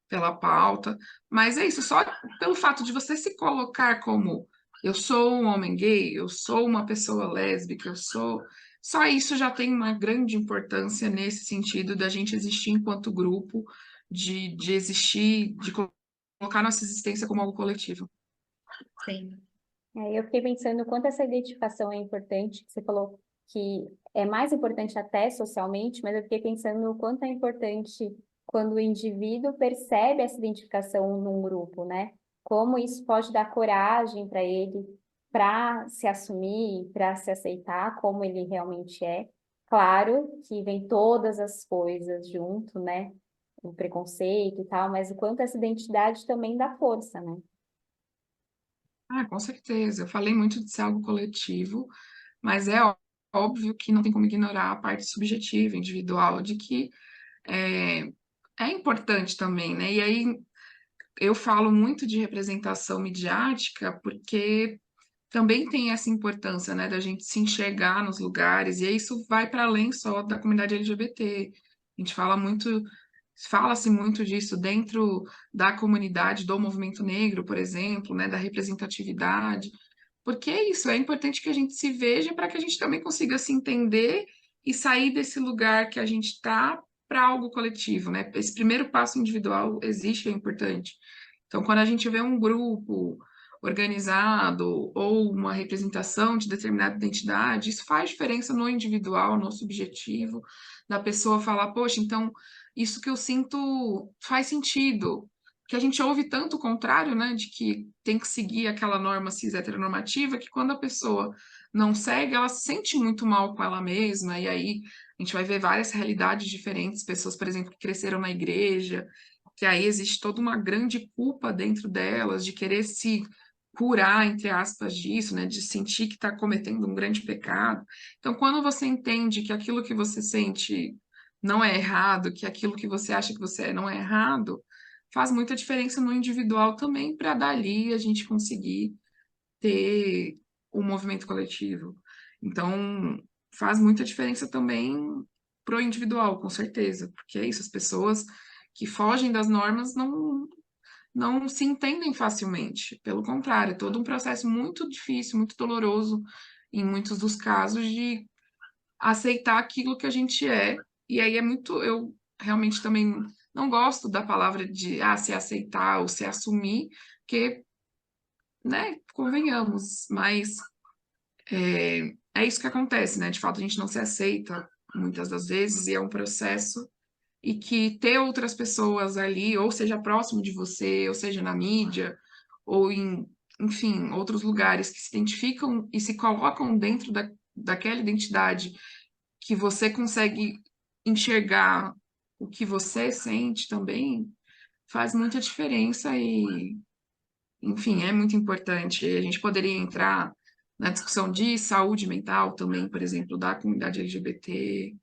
pela pauta, mas é isso, só pelo fato de você se colocar como eu sou um homem gay, eu sou uma pessoa lésbica, eu sou. Só isso já tem uma grande importância nesse sentido da gente existir enquanto grupo, de existir, de colocar nossa existência como algo coletivo. Sim, Eu fiquei pensando o quanto essa identificação é importante, que você falou que é mais importante até socialmente, mas eu fiquei pensando o quanto é importante quando o indivíduo percebe essa identificação num grupo, né? Como isso pode dar coragem para ele para se assumir, para se aceitar como ele realmente é. Claro que vem todas as coisas junto, né? O preconceito e tal, mas o quanto essa identidade também dá força, né? Ah, com certeza. Eu falei muito de ser algo coletivo, mas é óbvio que não tem como ignorar a parte subjetiva, individual, de que é, é importante também, né? E aí eu falo muito de representação midiática porque também tem essa importância, né, da gente se enxergar nos lugares, e aí isso vai para além só da comunidade LGBT. A gente fala muito Fala-se muito disso dentro da comunidade do movimento negro, por exemplo, né, da representatividade, porque é isso, é importante que a gente se veja para que a gente também consiga se entender e sair desse lugar que a gente está para algo coletivo, né? Esse primeiro passo individual existe, é importante. Então, quando a gente vê um grupo organizado ou uma representação de determinada identidade, isso faz diferença no individual, no subjetivo, da pessoa falar, poxa, então isso que eu sinto faz sentido. Que a gente ouve tanto o contrário, né, de que tem que seguir aquela norma cis heteronormativa, que quando a pessoa não segue, ela se sente muito mal com ela mesma, e aí a gente vai ver várias realidades diferentes, pessoas, por exemplo, que cresceram na igreja, que aí existe toda uma grande culpa dentro delas, de querer se curar, entre aspas, disso, né, de sentir que está cometendo um grande pecado. Então, quando você entende que aquilo que você sente não é errado, que aquilo que você acha que você é não é errado, faz muita diferença no individual também, para dali a gente conseguir ter o movimento coletivo. Então, faz muita diferença também pro individual, com certeza, porque é isso, as pessoas que fogem das normas não se entendem facilmente. Pelo contrário, é todo um processo muito difícil, muito doloroso, em muitos dos casos, de aceitar aquilo que a gente é. E aí é muito. Eu realmente também não gosto da palavra de se aceitar ou se assumir, porque, né, convenhamos, mas é isso que acontece, né? De fato, a gente não se aceita muitas das vezes, e é um processo e que ter outras pessoas ali, ou seja próximo de você, ou seja na mídia, ou enfim, outros lugares que se identificam e se colocam dentro daquela identidade que você consegue enxergar o que você sente também, faz muita diferença e, enfim, é muito importante. A gente poderia entrar na discussão de saúde mental também, por exemplo, da comunidade LGBT,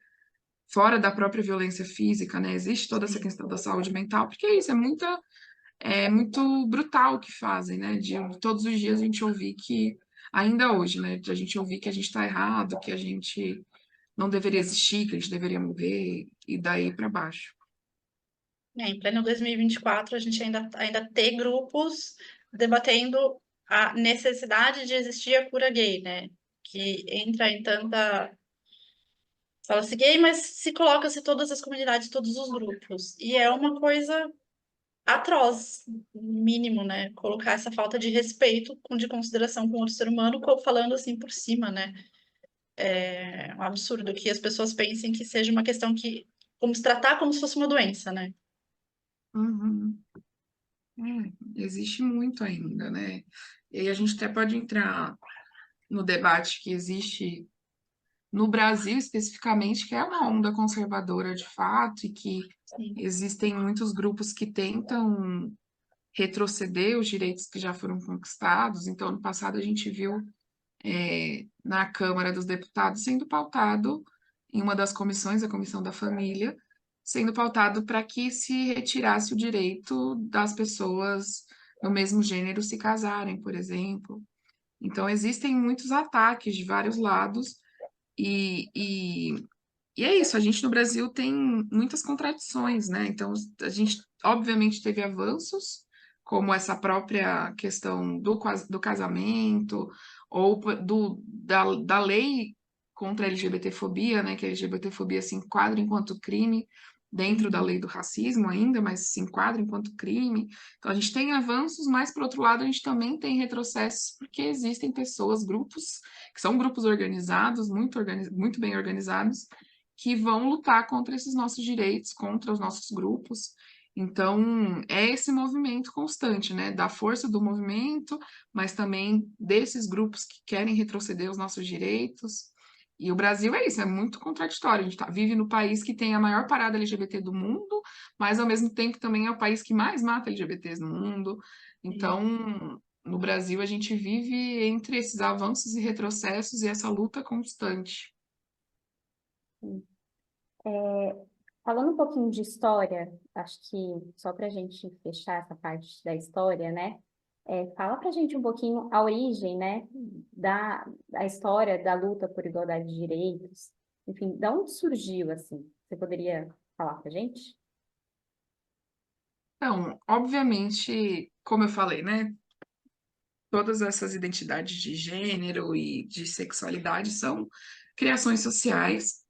fora da própria violência física, né? Existe toda essa questão da saúde mental, porque é isso, é muito brutal o que fazem, né? De todos os dias a gente ouvir que, ainda hoje, né? De a gente ouvir que a gente está errado, que a gente não deveria existir, que a gente deveria morrer, e daí para baixo. Em pleno 2024, a gente ainda tem grupos debatendo a necessidade de existir a cura gay, né? Que entra em tanta. Fala-se gay, mas se coloca-se todas as comunidades, todos os grupos. E é uma coisa atroz, mínimo, né? Colocar essa falta de respeito, de consideração com outro ser humano, falando assim por cima, né? É um absurdo que as pessoas pensem que seja uma questão que. Como se tratar como se fosse uma doença, né? Uhum. Existe muito ainda, né? E aí a gente até pode entrar no debate que existe no Brasil especificamente, que é uma onda conservadora de fato, e que Sim. existem muitos grupos que tentam retroceder os direitos que já foram conquistados. Então, no passado, a gente viu na Câmara dos Deputados sendo pautado, em uma das comissões, a Comissão da Família, sendo pautado para que se retirasse o direito das pessoas do mesmo gênero se casarem, por exemplo. Então, existem muitos ataques de vários lados, e, e, e é isso, a gente no Brasil tem muitas contradições, né? Então, a gente, obviamente, teve avanços, como essa própria questão do casamento, ou da lei contra a LGBTfobia, né? Que a LGBTfobia se enquadra enquanto crime dentro da lei do racismo ainda, mas se enquadra enquanto crime. Então, a gente tem avanços, mas, por outro lado, a gente também tem retrocessos, porque existem pessoas, grupos, que são grupos organizados, muito bem organizados, que vão lutar contra esses nossos direitos, contra os nossos grupos. Então, é esse movimento constante, né? Da força do movimento, mas também desses grupos que querem retroceder os nossos direitos. E o Brasil é isso, é muito contraditório. A gente vive no país que tem a maior parada LGBT do mundo, mas ao mesmo tempo também é o país que mais mata LGBTs no mundo. Então, no Brasil, a gente vive entre esses avanços e retrocessos e essa luta constante. Falando um pouquinho de história, acho que só para a gente fechar essa parte da história, né? Fala para a gente um pouquinho a origem, né, da história da luta por igualdade de direitos. Enfim, da onde surgiu, assim? Você poderia falar para a gente? Então, obviamente, como eu falei, né, todas essas identidades de gênero e de sexualidade são criações sociais.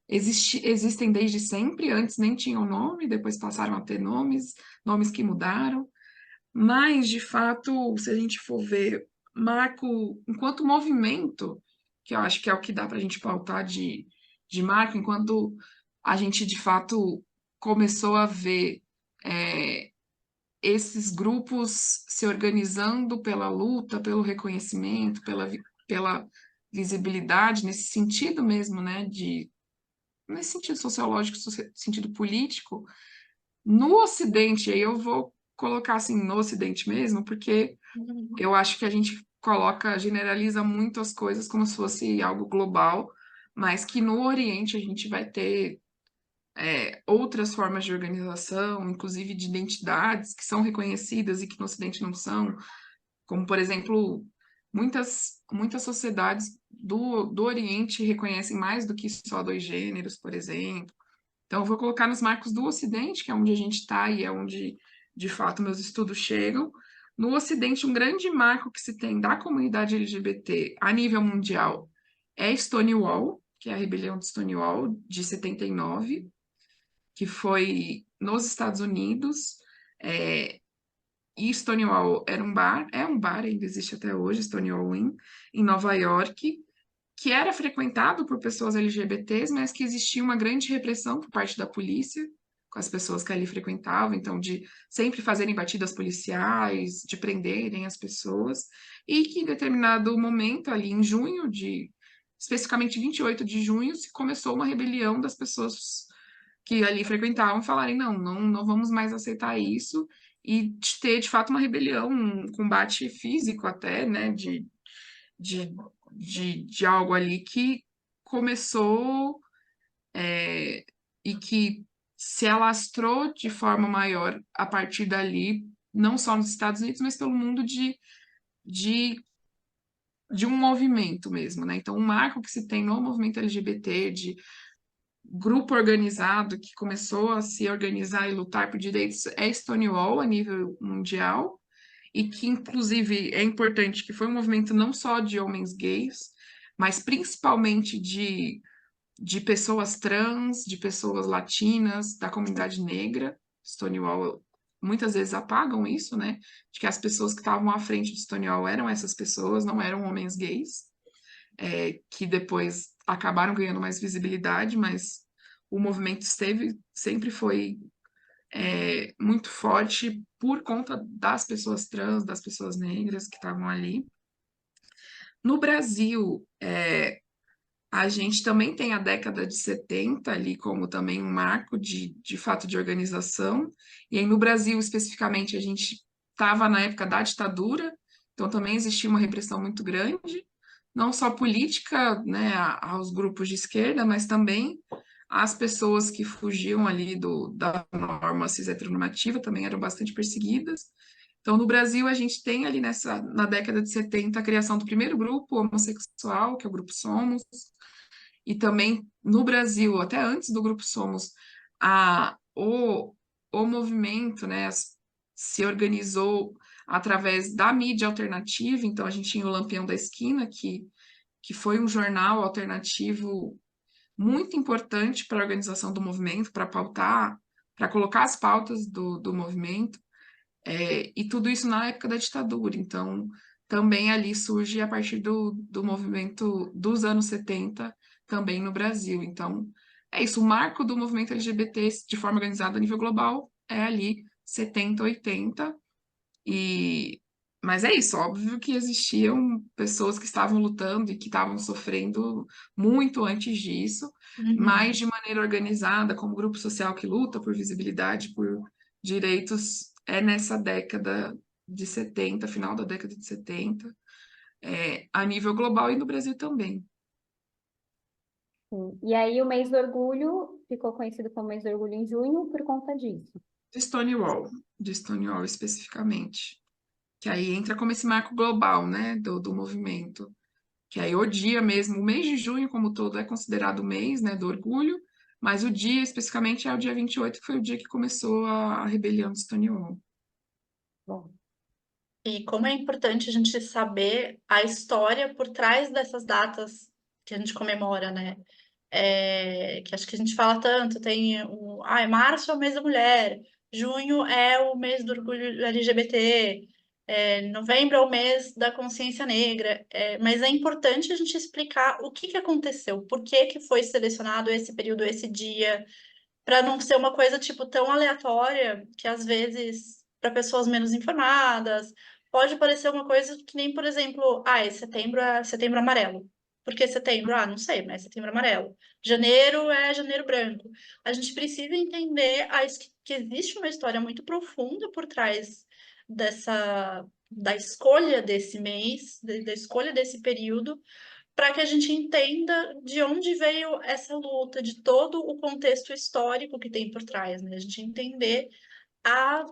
Existem desde sempre, antes nem tinham nome, depois passaram a ter nomes, nomes que mudaram. Mas, de fato, se a gente for ver marco enquanto movimento, que eu acho que é o que dá para a gente pautar de marco, enquanto a gente, de fato, começou a ver é, esses grupos se organizando pela luta, pelo reconhecimento, pela visibilidade, nesse sentido mesmo, né, nesse sentido sociológico, sentido político, no Ocidente, aí eu vou colocar assim, no Ocidente mesmo, porque eu acho que a gente generaliza muito as coisas como se fosse algo global, mas que no Oriente a gente vai ter outras formas de organização, inclusive de identidades que são reconhecidas e que no Ocidente não são, como, por exemplo, muitas sociedades do Oriente reconhecem mais do que só dois gêneros, por exemplo. Então, eu vou colocar nos marcos do Ocidente, que é onde a gente está e é onde, de fato, meus estudos chegam. No Ocidente, um grande marco que se tem da comunidade LGBT a nível mundial é Stonewall, que é a rebelião de Stonewall, de 79, que foi nos Estados Unidos. E Stonewall era é um bar, ainda existe até hoje, Stonewall Inn, em Nova York, que era frequentado por pessoas LGBTs, mas que existia uma grande repressão por parte da polícia com as pessoas que ali frequentavam, então de sempre fazerem batidas policiais, de prenderem as pessoas, e que em determinado momento, ali em junho especificamente 28 de junho, se começou uma rebelião das pessoas que ali frequentavam falarem, não vamos mais aceitar isso, e de ter, de fato, uma rebelião, um combate físico até, né, de, de algo ali que começou e que se alastrou de forma maior a partir dali, não só nos Estados Unidos, mas pelo mundo de, de um movimento mesmo, né? Então, um marco que se tem no movimento LGBT, de grupo organizado que começou a se organizar e lutar por direitos é Stonewall a nível mundial, e que, inclusive, é importante que foi um movimento não só de homens gays, mas principalmente de pessoas trans, de pessoas latinas, da comunidade negra. Stonewall muitas vezes apagam isso, né? De que as pessoas que estavam à frente de Stonewall eram essas pessoas, não eram homens gays, que depois acabaram ganhando mais visibilidade, mas o movimento sempre foi muito forte por conta das pessoas trans, das pessoas negras que estavam ali. No Brasil, a gente também tem a década de 70 ali como também um marco de fato de organização. E aí no Brasil, especificamente, a gente estava na época da ditadura, então também existia uma repressão muito grande, não só política, né, aos grupos de esquerda, mas também as pessoas que fugiam ali da norma cis heteronormativa também eram bastante perseguidas. Então, no Brasil, a gente tem ali na década de 70 a criação do primeiro grupo homossexual, que é o Grupo Somos, e também no Brasil, até antes do Grupo Somos, a, o, o movimento, né, se organizou através da mídia alternativa. Então, a gente tinha o Lampião da Esquina, que foi um jornal alternativo muito importante para a organização do movimento, para pautar, para colocar as pautas do movimento, e tudo isso na época da ditadura. Então, também ali surge a partir do movimento dos anos 70, também no Brasil. Então, é isso, o marco do movimento LGBT de forma organizada a nível global é ali 70, 80, e mas é isso, óbvio que existiam pessoas que estavam lutando e que estavam sofrendo muito antes disso, mas de maneira organizada, como grupo social que luta por visibilidade, por direitos, é nessa década de 70, final da década de 70, a nível global e no Brasil também. Sim. E aí o mês do orgulho ficou conhecido como mês do orgulho em junho por conta disso. De Stonewall especificamente, que aí entra como esse marco global, né, do movimento. Que aí o dia mesmo, o mês de junho como todo é considerado o mês, né, do orgulho, mas o dia especificamente é o dia 28, que foi o dia que começou a rebelião de Stonewall. Bom, E como é importante a gente saber a história por trás dessas datas que a gente comemora, né? Que acho que a gente fala tanto, tem março é o mês da mulher, junho é o mês do orgulho LGBT, novembro é o mês da consciência negra, mas é importante a gente explicar o que que aconteceu, por que que foi selecionado esse período, esse dia, para não ser uma coisa tipo tão aleatória que às vezes para pessoas menos informadas pode parecer uma coisa que nem, por exemplo, é setembro amarelo. Por que setembro? Ah, não sei, mas é setembro amarelo. Janeiro é janeiro branco. A gente precisa entender que existe uma história muito profunda por trás da escolha desse mês, da escolha desse período, para que a gente entenda de onde veio essa luta, de todo o contexto histórico que tem por trás, né? A gente entender a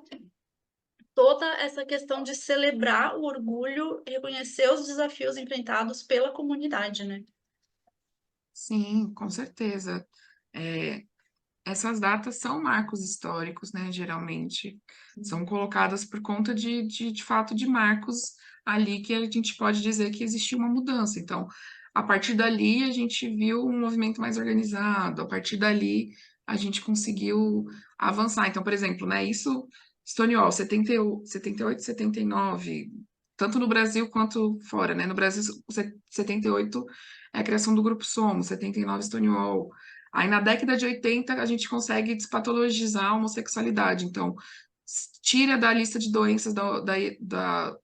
toda essa questão de celebrar o orgulho e reconhecer os desafios enfrentados pela comunidade, né? Sim, com certeza. É, essas datas são marcos históricos, né, geralmente. São colocadas por conta de fato, de marcos ali que a gente pode dizer que existiu uma mudança. Então, a partir dali, a gente viu um movimento mais organizado, a partir dali, a gente conseguiu avançar. Então, por exemplo, né, isso, Stonewall, 78, 79, tanto no Brasil quanto fora, né? No Brasil, 78 é a criação do Grupo Somos, 79, Stonewall. Aí na década de 80 a gente consegue despatologizar a homossexualidade. Então, tira da lista de doenças da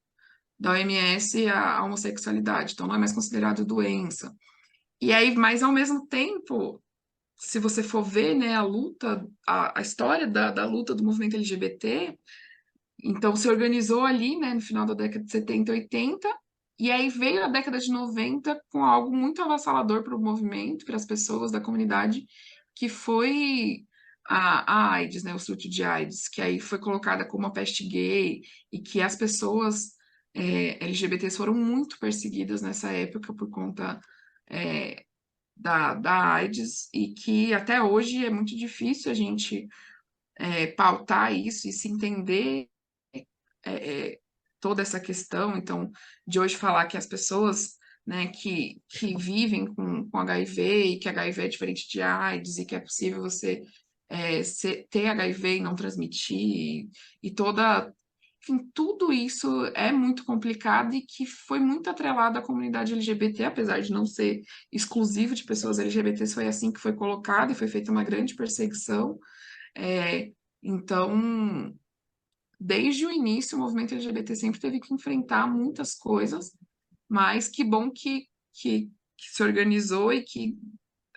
OMS a homossexualidade. Então, não é mais considerado doença. E aí, mas ao mesmo tempo, se você for ver, né, a luta, a história da luta do movimento LGBT, então se organizou ali, né, no final da década de 70 80, e aí veio a década de 90 com algo muito avassalador para o movimento, para as pessoas da comunidade, que foi a AIDS, né, o surto de AIDS, que aí foi colocada como a peste gay, e que as pessoas LGBTs foram muito perseguidas nessa época por conta é, da AIDS, e que até hoje é muito difícil a gente pautar isso e se entender é, é, toda essa questão. Então, de hoje falar que as pessoas, né, que vivem com HIV, e que HIV é diferente de AIDS, e que é possível você ter HIV e não transmitir, e toda. Enfim, tudo isso é muito complicado e que foi muito atrelado à comunidade LGBT, apesar de não ser exclusivo de pessoas LGBTs, foi assim que foi colocado e foi feita uma grande perseguição. É, então, desde o início, o movimento LGBT sempre teve que enfrentar muitas coisas, mas que bom que se organizou e que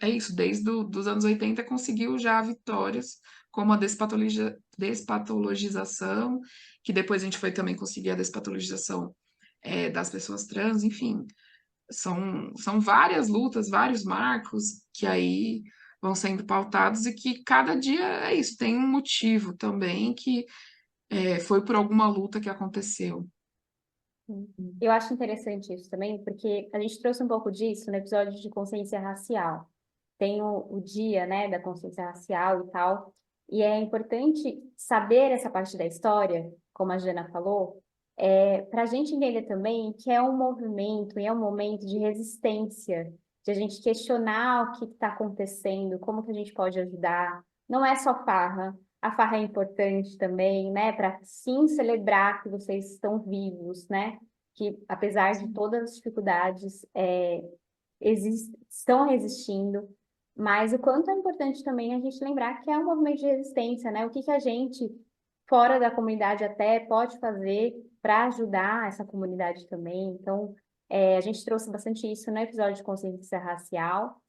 é isso, desde os anos 80 conseguiu já vitórias, como a despatologização, que depois a gente foi também conseguir a despatologização das pessoas trans, enfim, são várias lutas, vários marcos que aí vão sendo pautados e que cada dia é isso, tem um motivo também que foi por alguma luta que aconteceu. eu acho interessante isso também, porque a gente trouxe um pouco disso no episódio de consciência racial. Tem o dia, né, da consciência racial e tal, e é importante saber essa parte da história, como a Jana falou, para a gente entender também que é um movimento e é um momento de resistência, de a gente questionar o que está acontecendo, como que a gente pode ajudar. Não é só farra, a farra é importante também, né, para sim celebrar que vocês estão vivos, né, que apesar de todas as dificuldades, estão resistindo, mas o quanto é importante também a gente lembrar que é um movimento de resistência, né? O que que a gente, fora da comunidade até, pode fazer para ajudar essa comunidade também. Então, a gente trouxe bastante isso no episódio de consciência racial,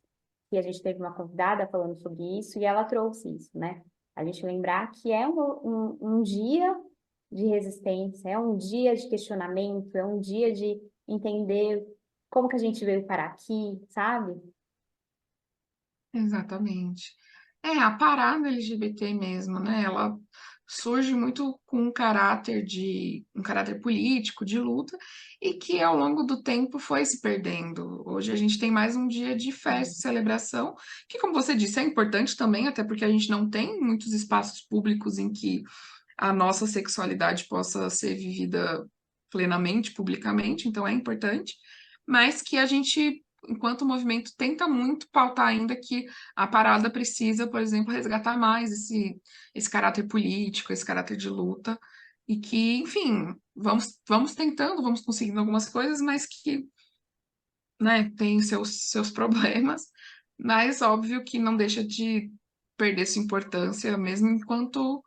que a gente teve uma convidada falando sobre isso, e ela trouxe isso, né? A gente lembrar que é um dia de resistência, é um dia de questionamento, é um dia de entender como que a gente veio parar aqui, sabe? Exatamente. A parada LGBT mesmo, né? Ela surge muito com um caráter político, de luta, e que ao longo do tempo foi se perdendo. Hoje a gente tem mais um dia de festa, de celebração, que, como você disse, é importante também, até porque a gente não tem muitos espaços públicos em que a nossa sexualidade possa ser vivida plenamente, publicamente, então é importante, mas que a gente, enquanto movimento, tenta muito pautar ainda que a parada precisa, por exemplo, resgatar mais esse caráter político, esse caráter de luta, e que, enfim, vamos tentando, vamos conseguindo algumas coisas, mas que, né, tem seus problemas, mas óbvio que não deixa de perder sua importância, mesmo enquanto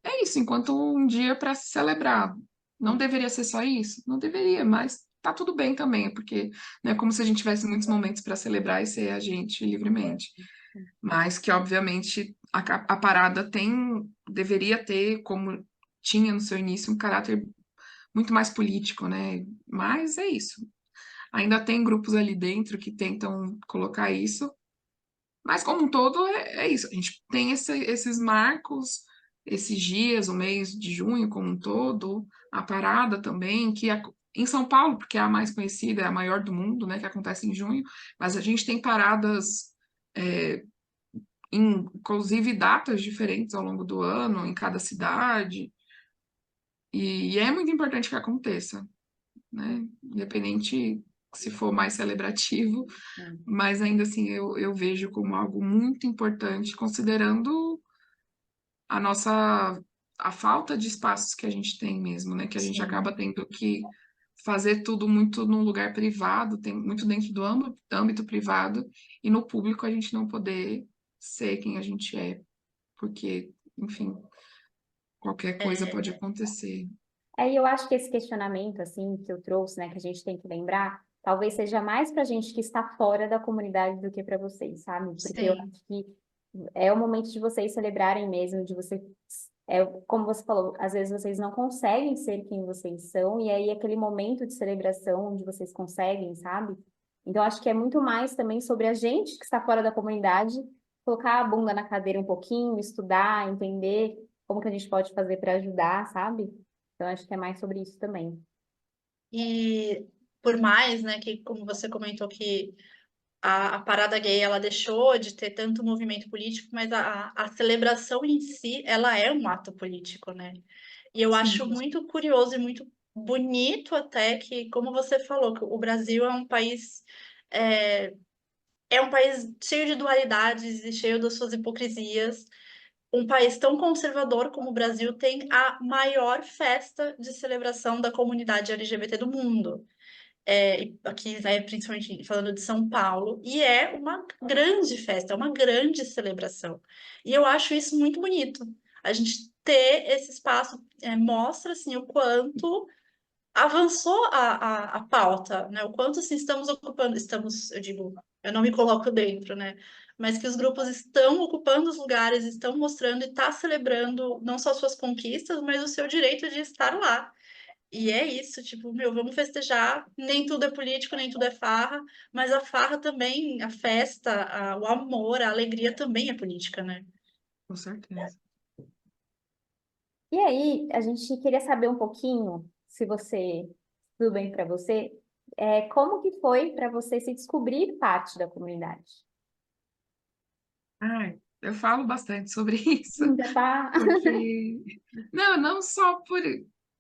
é isso, enquanto um dia para se celebrar. Não deveria ser só isso? Não deveria, mas tá tudo bem também, porque não é como se a gente tivesse muitos momentos para celebrar e ser a gente livremente. Mas que, obviamente, a parada deveria ter, como tinha no seu início, um caráter muito mais político, né? Mas é isso. Ainda tem grupos ali dentro que tentam colocar isso, mas como um todo é isso. A gente tem esses marcos, esses dias, o mês de junho como um todo, a parada também, em São Paulo, porque é a mais conhecida, é a maior do mundo, né, que acontece em junho, mas a gente tem paradas, inclusive datas diferentes ao longo do ano, em cada cidade, e é muito importante que aconteça, né? Independente se for mais celebrativo, mas ainda assim eu vejo como algo muito importante, considerando a nossa a falta de espaços que a gente tem mesmo, né? Que a gente Sim. acaba tendo que fazer tudo muito num lugar privado, tem muito dentro do âmbito privado, e no público a gente não poder ser quem a gente é, porque, enfim, qualquer coisa É, pode acontecer. Aí eu acho que esse questionamento, assim, que eu trouxe, né, que a gente tem que lembrar, talvez seja mais para a gente que está fora da comunidade do que para vocês, sabe? Porque eu sim. acho que é o momento de vocês celebrarem mesmo, de você, como você falou, às vezes vocês não conseguem ser quem vocês são, e aí aquele momento de celebração onde vocês conseguem, sabe? Então acho que é muito mais também sobre a gente que está fora da comunidade, colocar a bunda na cadeira um pouquinho, estudar, entender como que a gente pode fazer para ajudar, sabe? Então, acho que é mais sobre isso também. E por mais, né, que como você comentou que a parada gay ela deixou de ter tanto movimento político, mas a celebração em si, ela é um ato político, né? E eu acho Sim, muito curioso e muito bonito até que, como você falou, que o Brasil é, é um país cheio de dualidades e cheio das suas hipocrisias. Um país tão conservador como o Brasil tem a maior festa de celebração da comunidade LGBT do mundo. Aqui, né, principalmente falando de São Paulo, e é uma grande festa, é uma grande celebração. E eu acho isso muito bonito. A gente ter esse espaço mostra assim, o quanto avançou a pauta, né? O quanto assim, eu digo, eu não me coloco dentro, né? Mas que os grupos estão ocupando os lugares, estão mostrando e está celebrando não só suas conquistas, mas o seu direito de estar lá. E é isso, tipo, meu, vamos festejar. Nem tudo é político, nem tudo é farra, mas a farra também, a festa, o amor, a alegria também é política, né? com certeza. E aí, a gente queria saber um pouquinho, se você, tudo bem para você, como que foi para você se descobrir parte da comunidade? Ai, eu falo bastante sobre isso, Já tá? porque não só por,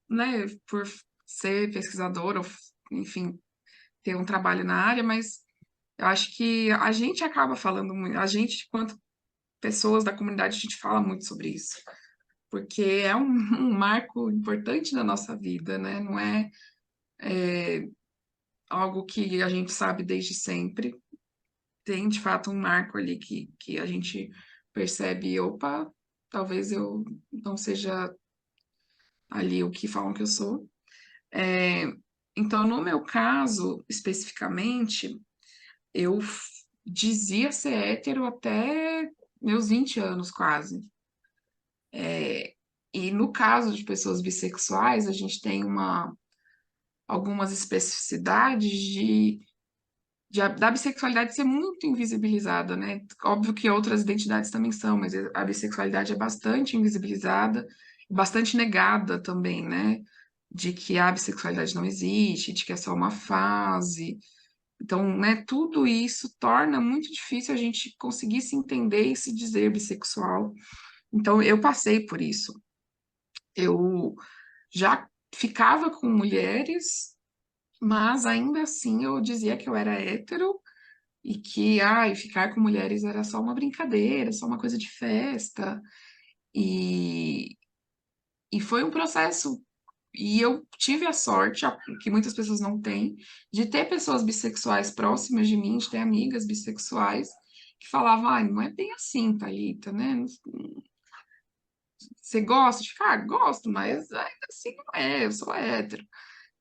né, por ser pesquisadora, ou, enfim, ter um trabalho na área, mas eu acho que a gente acaba falando muito, a gente, quanto pessoas da comunidade, a gente fala muito sobre isso, porque é um marco importante na nossa vida, né? Não é algo que a gente sabe desde sempre. Tem, de fato, um marco ali que a gente percebe, opa, talvez eu não seja ali o que falam que eu sou. É, então, no meu caso, especificamente, eu dizia ser hétero até meus 20 anos, quase. E no caso de pessoas bissexuais, a gente tem algumas especificidades da bissexualidade ser muito invisibilizada, né? Óbvio que outras identidades também são, mas a bissexualidade é bastante invisibilizada, bastante negada também, né? De que a bissexualidade não existe, de que é só uma fase. Então, né, tudo isso torna muito difícil a gente conseguir se entender e se dizer bissexual. Então, eu passei por isso. Eu já ficava com mulheres, mas ainda assim eu dizia que eu era hétero e que, ai, ficar com mulheres era só uma brincadeira, só uma coisa de festa. E, e foi um processo. E eu tive a sorte, que muitas pessoas não têm, de ter pessoas bissexuais próximas de mim, de ter amigas bissexuais, que falavam, ai, não é bem assim, Thalita, né? Você gosta de ficar? Ah, gosto, mas ainda assim não é, eu sou hétero.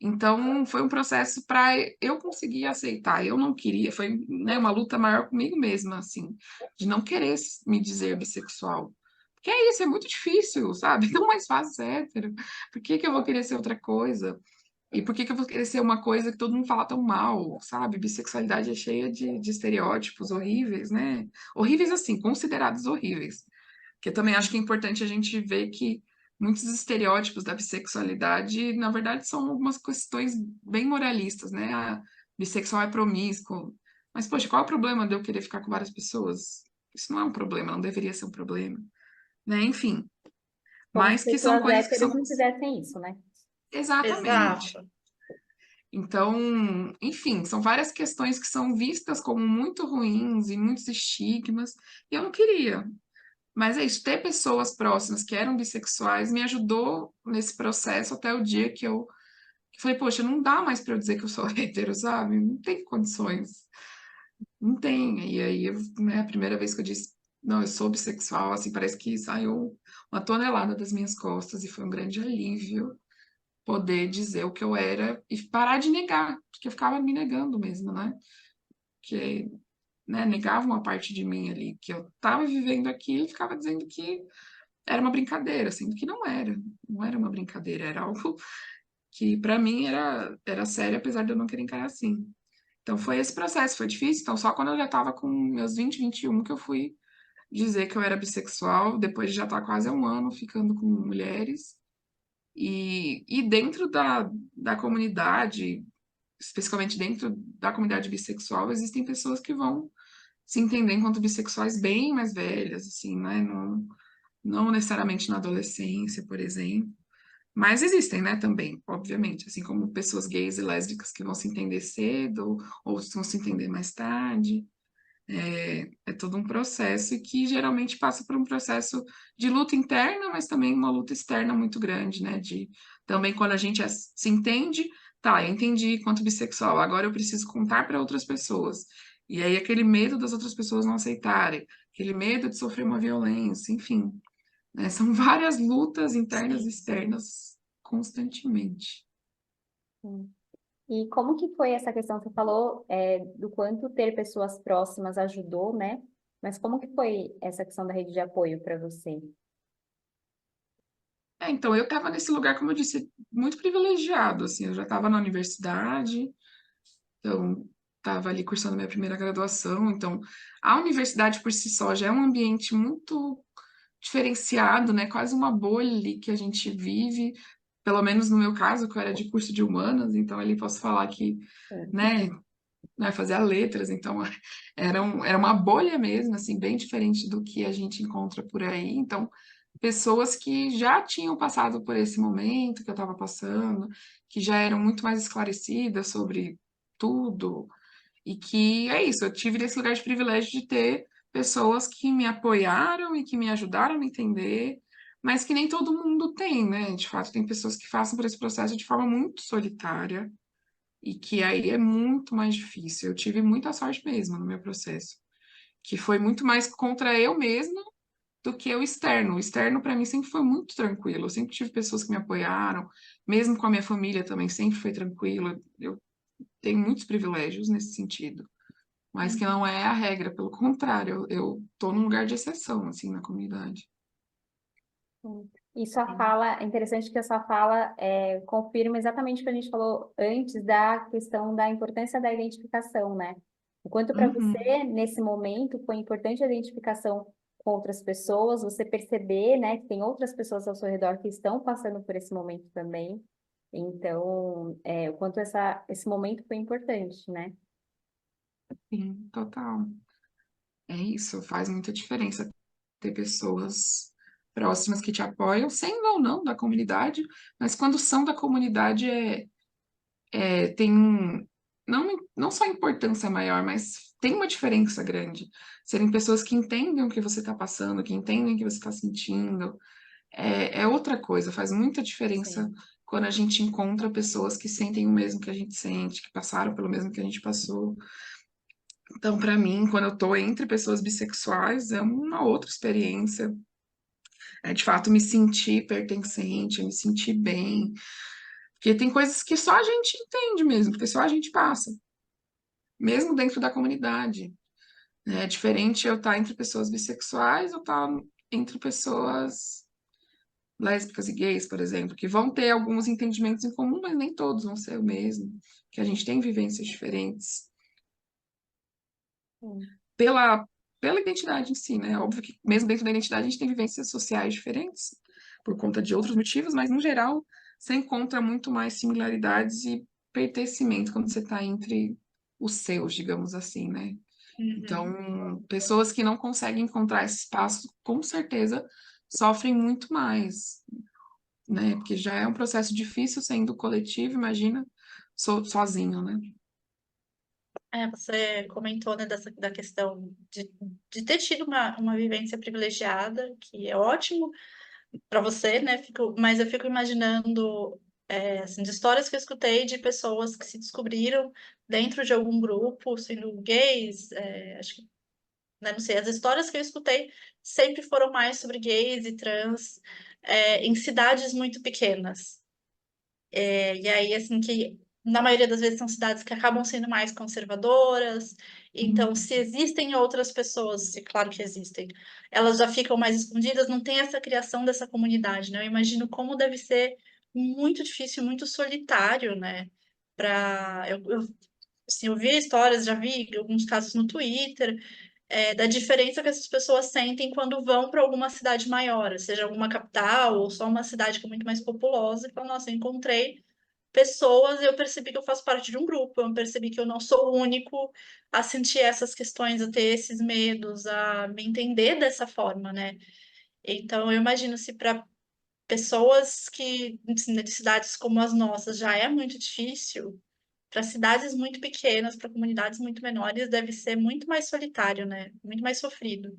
Então, foi um processo para eu conseguir aceitar. Eu não queria, foi, né, uma luta maior comigo mesma, assim, de não querer me dizer bissexual. Porque é isso, é muito difícil, sabe? Tão mais fácil ser hétero. Por que que eu vou querer ser outra coisa? E por que que eu vou querer ser uma coisa que todo mundo fala tão mal, sabe? Bissexualidade é cheia de estereótipos horríveis, né? Horríveis assim, considerados horríveis. Que eu também acho que é importante a gente ver que muitos estereótipos da bissexualidade, na verdade, são algumas questões bem moralistas, né? A bissexual é promíscuo. Mas, poxa, qual é o problema de eu querer ficar com várias pessoas? Isso não é um problema, não deveria ser um problema, né? Enfim, Como se mas que são pessoas coisas que héteros são não fizessem isso, né? exatamente. Exato. Então, enfim, são várias questões que são vistas como muito ruins e muitos estigmas, e eu não queria. Mas é isso, ter pessoas próximas que eram bissexuais me ajudou nesse processo até o dia que eu falei, poxa, não dá mais para eu dizer que eu sou hétero, sabe? Não tem condições. Não tem. E aí, né, a primeira vez que eu disse, não, eu sou bissexual, assim, parece que saiu uma tonelada das minhas costas e foi um grande alívio poder dizer o que eu era e parar de negar, porque eu ficava me negando mesmo, né? Que, né, negava uma parte de mim ali, que eu estava vivendo aqui e ficava dizendo que era uma brincadeira, sendo que não era. Não era uma brincadeira, era algo que para mim era sério, apesar de eu não querer encarar assim. Então foi esse processo, foi difícil. Então só quando eu já estava com meus 20, 21 que eu fui dizer que eu era bissexual, depois de já estar quase há um ano ficando com mulheres. E dentro da comunidade, especificamente dentro da comunidade bissexual, existem pessoas que vão se entender enquanto bissexuais bem mais velhas, assim, né? Não necessariamente na adolescência, por exemplo. Mas existem, né, também, obviamente, assim como pessoas gays e lésbicas que vão se entender cedo ou vão se entender mais tarde. É todo um processo e que geralmente passa por um processo de luta interna, mas também uma luta externa muito grande, né? De também quando a gente se entende, tá, eu entendi quanto bissexual, agora eu preciso contar para outras pessoas. E aí aquele medo das outras pessoas não aceitarem, aquele medo de sofrer uma violência, enfim, né? São várias lutas internas e Sim. externas constantemente. Sim. E como que foi essa questão? Você falou, do quanto ter pessoas próximas ajudou, né? Mas como que foi essa questão da rede de apoio para você? Então, eu estava nesse lugar, como eu disse, muito privilegiado, assim, eu já estava na universidade, então estava ali cursando minha primeira graduação, então a universidade por si só já é um ambiente muito diferenciado, né? Quase uma bolha ali que a gente vive, pelo menos no meu caso, que eu era de curso de humanas, então ali posso falar que, né, fazer letras, então era uma bolha mesmo, assim, bem diferente do que a gente encontra por aí. Então, pessoas que já tinham passado por esse momento que eu estava passando, que já eram muito mais esclarecidas sobre tudo, e que é isso, eu tive esse lugar de privilégio de ter pessoas que me apoiaram e que me ajudaram a me entender, mas que nem todo mundo tem, né? De fato, tem pessoas que passam por esse processo de forma muito solitária e que aí é muito mais difícil. Eu tive muita sorte mesmo no meu processo, que foi muito mais contra eu mesma do que o externo. O externo, para mim, sempre foi muito tranquilo. Eu sempre tive pessoas que me apoiaram, mesmo com a minha família também, sempre foi tranquilo. Eu tenho muitos privilégios nesse sentido, mas que não é a regra, pelo contrário, eu tô num lugar de exceção, assim, na comunidade. Sim. E sua fala, é interessante que a sua fala confirma exatamente o que a gente falou antes da questão da importância da identificação, né? O quanto para Uhum. você, nesse momento, foi importante a identificação com outras pessoas, você perceber, né, que tem outras pessoas ao seu redor que estão passando por esse momento também. Então, o quanto esse momento foi importante, né? Sim, total. É isso, faz muita diferença ter pessoas próximas que te apoiam, sendo ou não da comunidade, mas quando são da comunidade tem não só importância maior, mas tem uma diferença grande. Serem pessoas que entendem o que você está passando, que entendem o que você está sentindo, é outra coisa, faz muita diferença Sim. quando a gente encontra pessoas que sentem o mesmo que a gente sente, que passaram pelo mesmo que a gente passou. Então, para mim, quando eu tô entre pessoas bissexuais, é uma outra experiência. É, de fato, me sentir pertencente, me sentir bem. Porque tem coisas que só a gente entende mesmo, porque só a gente passa, mesmo dentro da comunidade. Né? É diferente eu estar entre pessoas bissexuais ou estar entre pessoas lésbicas e gays, por exemplo, que vão ter alguns entendimentos em comum, mas nem todos vão ser o mesmo, que a gente tem vivências diferentes. Sim. pela, pela identidade em si, né? Óbvio que mesmo dentro da identidade a gente tem vivências sociais diferentes por conta de outros motivos, mas no geral você encontra muito mais similaridades e pertencimento quando você está entre os seus, digamos assim, né? Uhum. Então, pessoas que não conseguem encontrar esse espaço, com certeza sofrem muito mais, né? Porque já é um processo difícil sendo coletivo, imagina sozinho, né? Você comentou, né, da questão de ter tido uma vivência privilegiada, que é ótimo para você, né? Mas eu fico imaginando, assim, de histórias que eu escutei de pessoas que se descobriram dentro de algum grupo, sendo gays, acho que, né, não sei, as histórias que eu escutei sempre foram mais sobre gays e trans, em cidades muito pequenas. E aí, assim, que na maioria das vezes são cidades que acabam sendo mais conservadoras. Então, se existem outras pessoas, e claro que existem, elas já ficam mais escondidas, não tem essa criação dessa comunidade, né? Eu imagino como deve ser muito difícil, muito solitário, né? Assim, eu vi histórias, já vi alguns casos no Twitter, da diferença que essas pessoas sentem quando vão para alguma cidade maior, seja alguma capital ou só uma cidade que é muito mais populosa, e falam, nossa, eu encontrei pessoas e eu percebi que eu faço parte de um grupo, eu percebi que eu não sou o único a sentir essas questões, a ter esses medos, a me entender dessa forma, né? Então, eu imagino se para pessoas que de cidades como as nossas já é muito difícil, para cidades muito pequenas, para comunidades muito menores, deve ser muito mais solitário, né? Muito mais sofrido.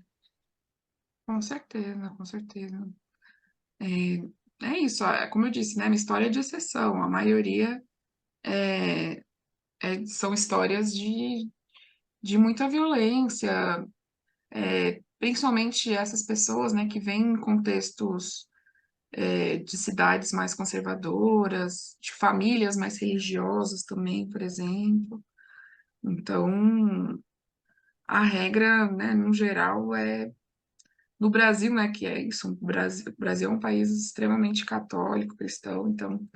Com certeza, com certeza. É isso, como eu disse, né? Minha história é de exceção. A maioria são histórias de muita violência, principalmente essas pessoas, né, que vêm em contextos de cidades mais conservadoras, de famílias mais religiosas também, por exemplo. Então, a regra, né, no geral, no Brasil, né, que é isso, o Brasil é um país extremamente católico, cristão, então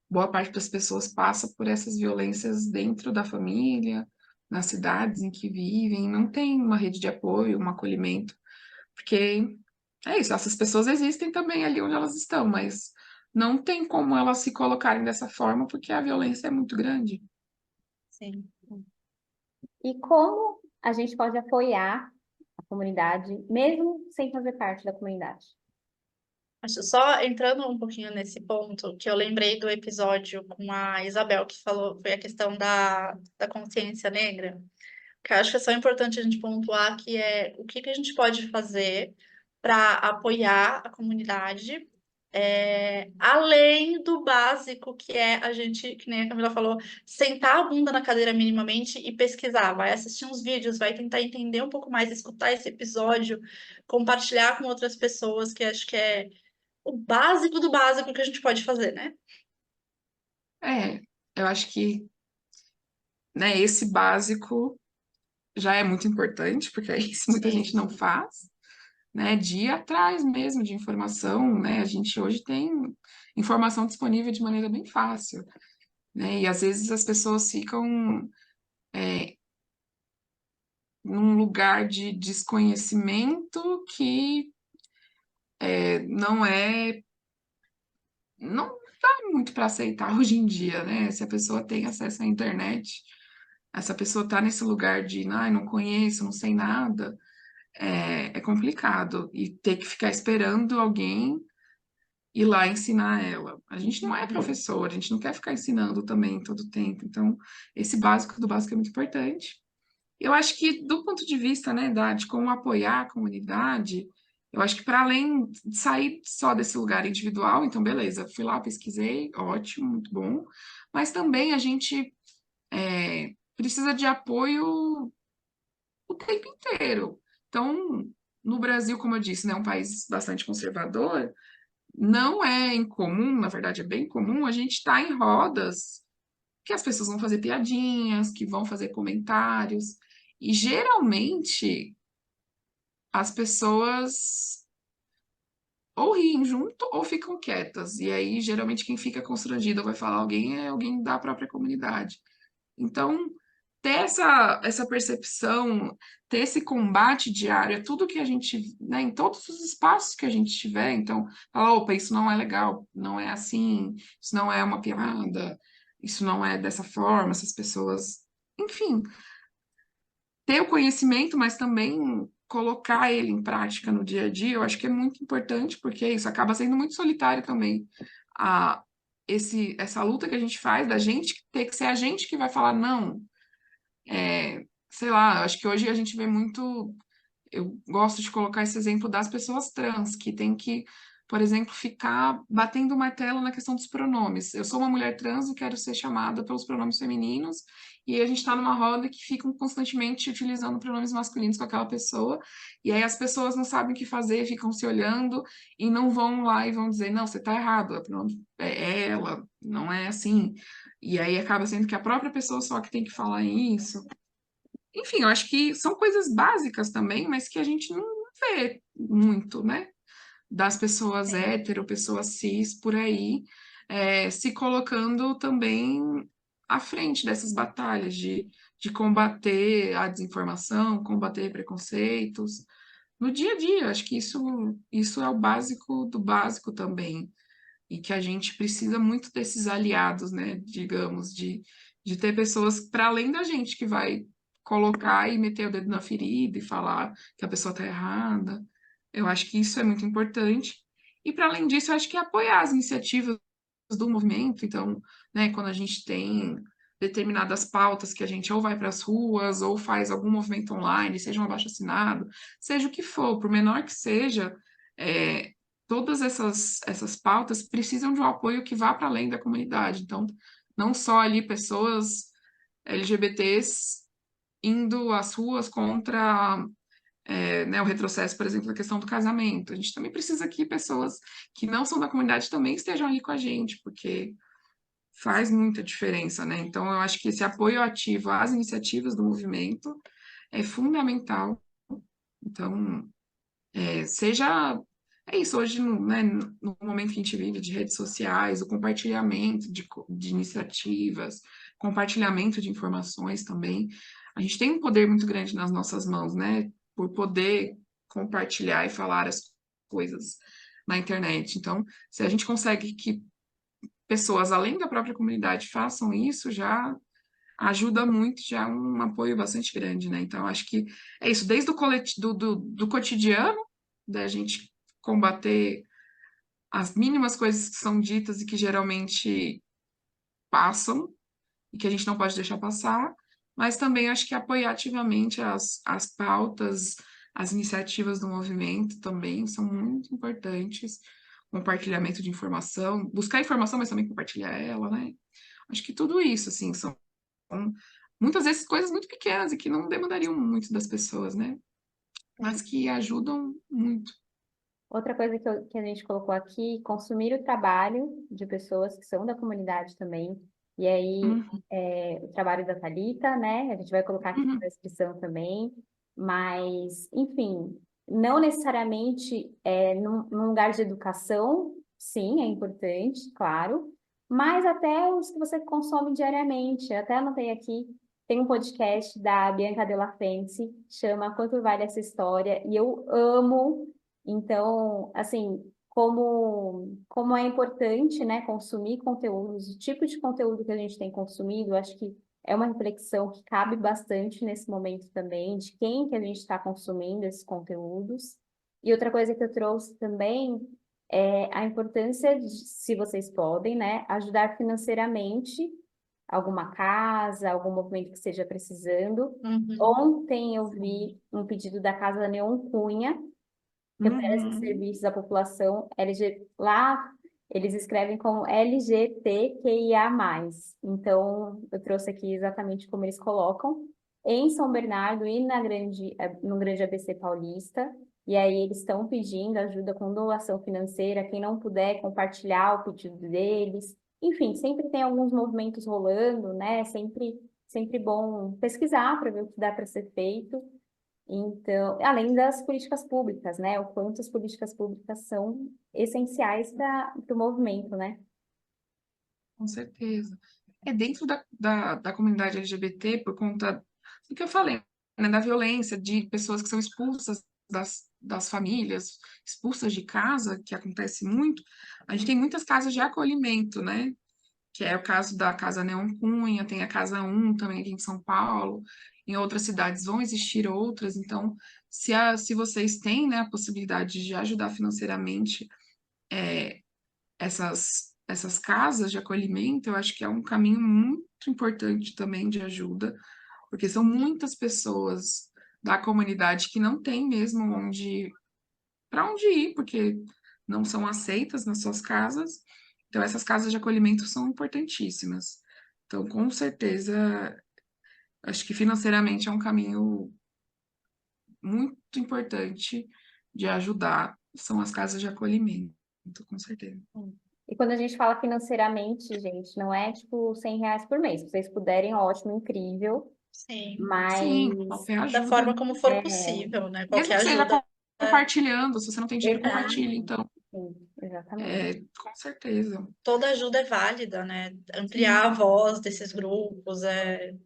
boa parte das pessoas passa por essas violências dentro da família, nas cidades em que vivem, não tem uma rede de apoio, um acolhimento, porque é isso, essas pessoas existem também ali onde elas estão, mas não tem como elas se colocarem dessa forma porque a violência é muito grande. Sim. E como a gente pode apoiar a comunidade, mesmo sem fazer parte da comunidade? Acho só entrando um pouquinho nesse ponto, que eu lembrei do episódio com a Isabel, que falou, foi a questão da consciência negra, que eu acho que é só importante a gente pontuar que é o que que a gente pode fazer para apoiar a comunidade, além do básico, que é a gente, que nem a Camila falou, sentar a bunda na cadeira minimamente e pesquisar, vai assistir uns vídeos, vai tentar entender um pouco mais, escutar esse episódio, compartilhar com outras pessoas, que acho que é o básico do básico que a gente pode fazer, né? É, eu acho que, né, esse básico já é muito importante, porque é isso que muita gente Sim, não faz, né, de ir atrás mesmo de informação, né, a gente hoje tem informação disponível de maneira bem fácil, né, e às vezes as pessoas ficam num lugar de desconhecimento que não não dá muito para aceitar hoje em dia, né? Se a pessoa tem acesso à internet, essa pessoa tá nesse lugar de, ai, não conheço, não sei nada, é complicado. E ter que ficar esperando alguém ir lá ensinar ela. A gente não é professor, a gente não quer ficar ensinando também todo o tempo. Então, esse básico do básico é muito importante. Eu acho que, do ponto de vista, né, de como apoiar a comunidade, eu acho que para além de sair só desse lugar individual, então, beleza, fui lá, pesquisei, ótimo, muito bom, mas também a gente precisa de apoio o tempo inteiro. Então, no Brasil, como eu disse, né, um país bastante conservador, não é incomum, na verdade é bem comum, a gente estar em rodas que as pessoas vão fazer piadinhas, que vão fazer comentários, e geralmente as pessoas ou riem junto ou ficam quietas, e aí geralmente quem fica constrangido ou vai falar alguém é alguém da própria comunidade. Então, ter essa percepção, ter esse combate diário, é tudo que a gente, né, em todos os espaços que a gente tiver, então, falar, opa, isso não é legal, não é assim, isso não é uma piada, isso não é dessa forma, essas pessoas, enfim, ter o conhecimento, mas também colocar ele em prática no dia a dia, eu acho que é muito importante, porque isso acaba sendo muito solitário também. A, essa luta que a gente faz, da gente ter que ser a gente que vai falar, não, sei lá, acho que hoje a gente vê muito. Eu gosto de colocar esse exemplo das pessoas trans, que tem que, por exemplo, ficar batendo o martelo na questão dos pronomes. Eu sou uma mulher trans e quero ser chamada pelos pronomes femininos, e a gente está numa roda que ficam constantemente utilizando pronomes masculinos com aquela pessoa, e aí as pessoas não sabem o que fazer, ficam se olhando e não vão lá e vão dizer, não, você está errado, o pronome é ela, não é assim. E aí acaba sendo que a própria pessoa só que tem que falar isso. Enfim, eu acho que são coisas básicas também, mas que a gente não vê muito, né? Das pessoas hétero, pessoas cis por aí, se colocando também à frente dessas batalhas de combater a desinformação, combater preconceitos. No dia a dia, acho que isso é o básico do básico também. E que a gente precisa muito desses aliados, né? Digamos, de ter pessoas para além da gente que vai colocar e meter o dedo na ferida e falar que a pessoa está errada. Eu acho que isso é muito importante. E para além disso, eu acho que apoiar as iniciativas do movimento. Então, né, quando a gente tem determinadas pautas que a gente ou vai para as ruas ou faz algum movimento online, seja um abaixo-assinado, seja o que for, por menor que seja, todas essas pautas precisam de um apoio que vá para além da comunidade. Então, não só ali pessoas LGBTs indo às ruas contra né, o retrocesso, por exemplo, da questão do casamento. A gente também precisa que pessoas que não são da comunidade também estejam ali com a gente, porque faz muita diferença, né? Então, eu acho que esse apoio ativo às iniciativas do movimento é fundamental. Então, seja. É isso, hoje, né, no momento que a gente vive de redes sociais, o compartilhamento de iniciativas, compartilhamento de informações também, a gente tem um poder muito grande nas nossas mãos, né? Por poder compartilhar e falar as coisas na internet. Então, se a gente consegue que pessoas além da própria comunidade façam isso, já ajuda muito, já é um apoio bastante grande, né? Então, acho que é isso, desde o do cotidiano, da gente combater as mínimas coisas que são ditas e que geralmente passam, e que a gente não pode deixar passar, mas também acho que apoiar ativamente as pautas, as iniciativas do movimento também são muito importantes. Compartilhamento de informação, buscar informação, mas também compartilhar ela, né? Acho que tudo isso, assim, são muitas vezes coisas muito pequenas e que não demandariam muito das pessoas, né? Mas que ajudam muito. Outra coisa que a gente colocou aqui, consumir o trabalho de pessoas que são da comunidade também. E aí, Uhum, o trabalho da Thalita, né? A gente vai colocar aqui na uhum, descrição também. Mas, enfim, não necessariamente num lugar de educação, sim, é importante, claro. Mas até os que você consome diariamente. Eu até anotei aqui, Tem um podcast da Bianca Della Fence, chama Quanto Vale Essa História, e eu amo. Então, assim, como é importante, né, consumir conteúdos, o tipo de conteúdo que a gente tem consumido, acho que é uma reflexão que cabe bastante nesse momento também, de quem que a gente está consumindo esses conteúdos. E outra coisa que eu trouxe também é a importância de, se vocês podem, né, ajudar financeiramente alguma casa, algum movimento que esteja precisando. Uhum. Ontem eu vi um pedido da Casa Neon Cunha, que oferece Uhum. serviços à população LG. Lá eles escrevem como LGBTQIA+. Então, eu trouxe aqui exatamente como eles colocam, em São Bernardo e no Grande ABC Paulista. E aí eles estão pedindo ajuda com doação financeira, quem não puder compartilhar o pedido deles. Enfim, sempre tem alguns movimentos rolando, né? Sempre bom pesquisar para ver o que dá para ser feito. Então, além das políticas públicas, né? O quanto as políticas públicas são essenciais para o movimento, né? Com certeza. É dentro da comunidade LGBT, por conta do que eu falei, né, da violência, de pessoas que são expulsas das famílias, expulsas de casa, que acontece muito, a gente tem muitas casas de acolhimento, né? Que é o caso da Casa Neon Cunha, tem a Casa 1 também aqui em São Paulo, em outras cidades vão existir outras, então, se vocês têm, né, a possibilidade de ajudar financeiramente essas casas de acolhimento, eu acho que é um caminho muito importante também de ajuda, porque são muitas pessoas da comunidade que não têm mesmo para onde ir, porque não são aceitas nas suas casas. Então, essas casas de acolhimento são importantíssimas. Então, com certeza, acho que financeiramente é um caminho muito importante de ajudar, são as casas de acolhimento, com certeza. E quando a gente fala financeiramente, gente, não é tipo R$ 100 por mês. Se vocês puderem, ótimo, incrível. Sim. Sim, Mas qualquer Da ajuda. forma como for possível, né? Mesmo Qualquer que seja ajuda. compartilhando, se você não tem dinheiro, compartilhe, exato, então, sim, exatamente. com certeza. Toda ajuda é válida, né? Ampliar Sim, a voz desses grupos é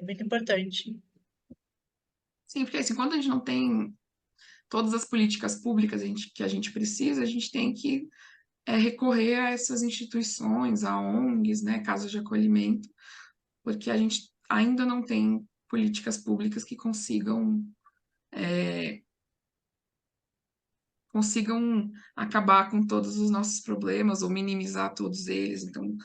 muito importante. sim, porque assim, quando a gente não tem todas as políticas públicas que a gente precisa, a gente tem que recorrer a essas instituições, a ONGs, né, casas de acolhimento, porque a gente ainda não tem políticas públicas que consigam acabar com todos os nossos problemas ou minimizar todos eles. Então,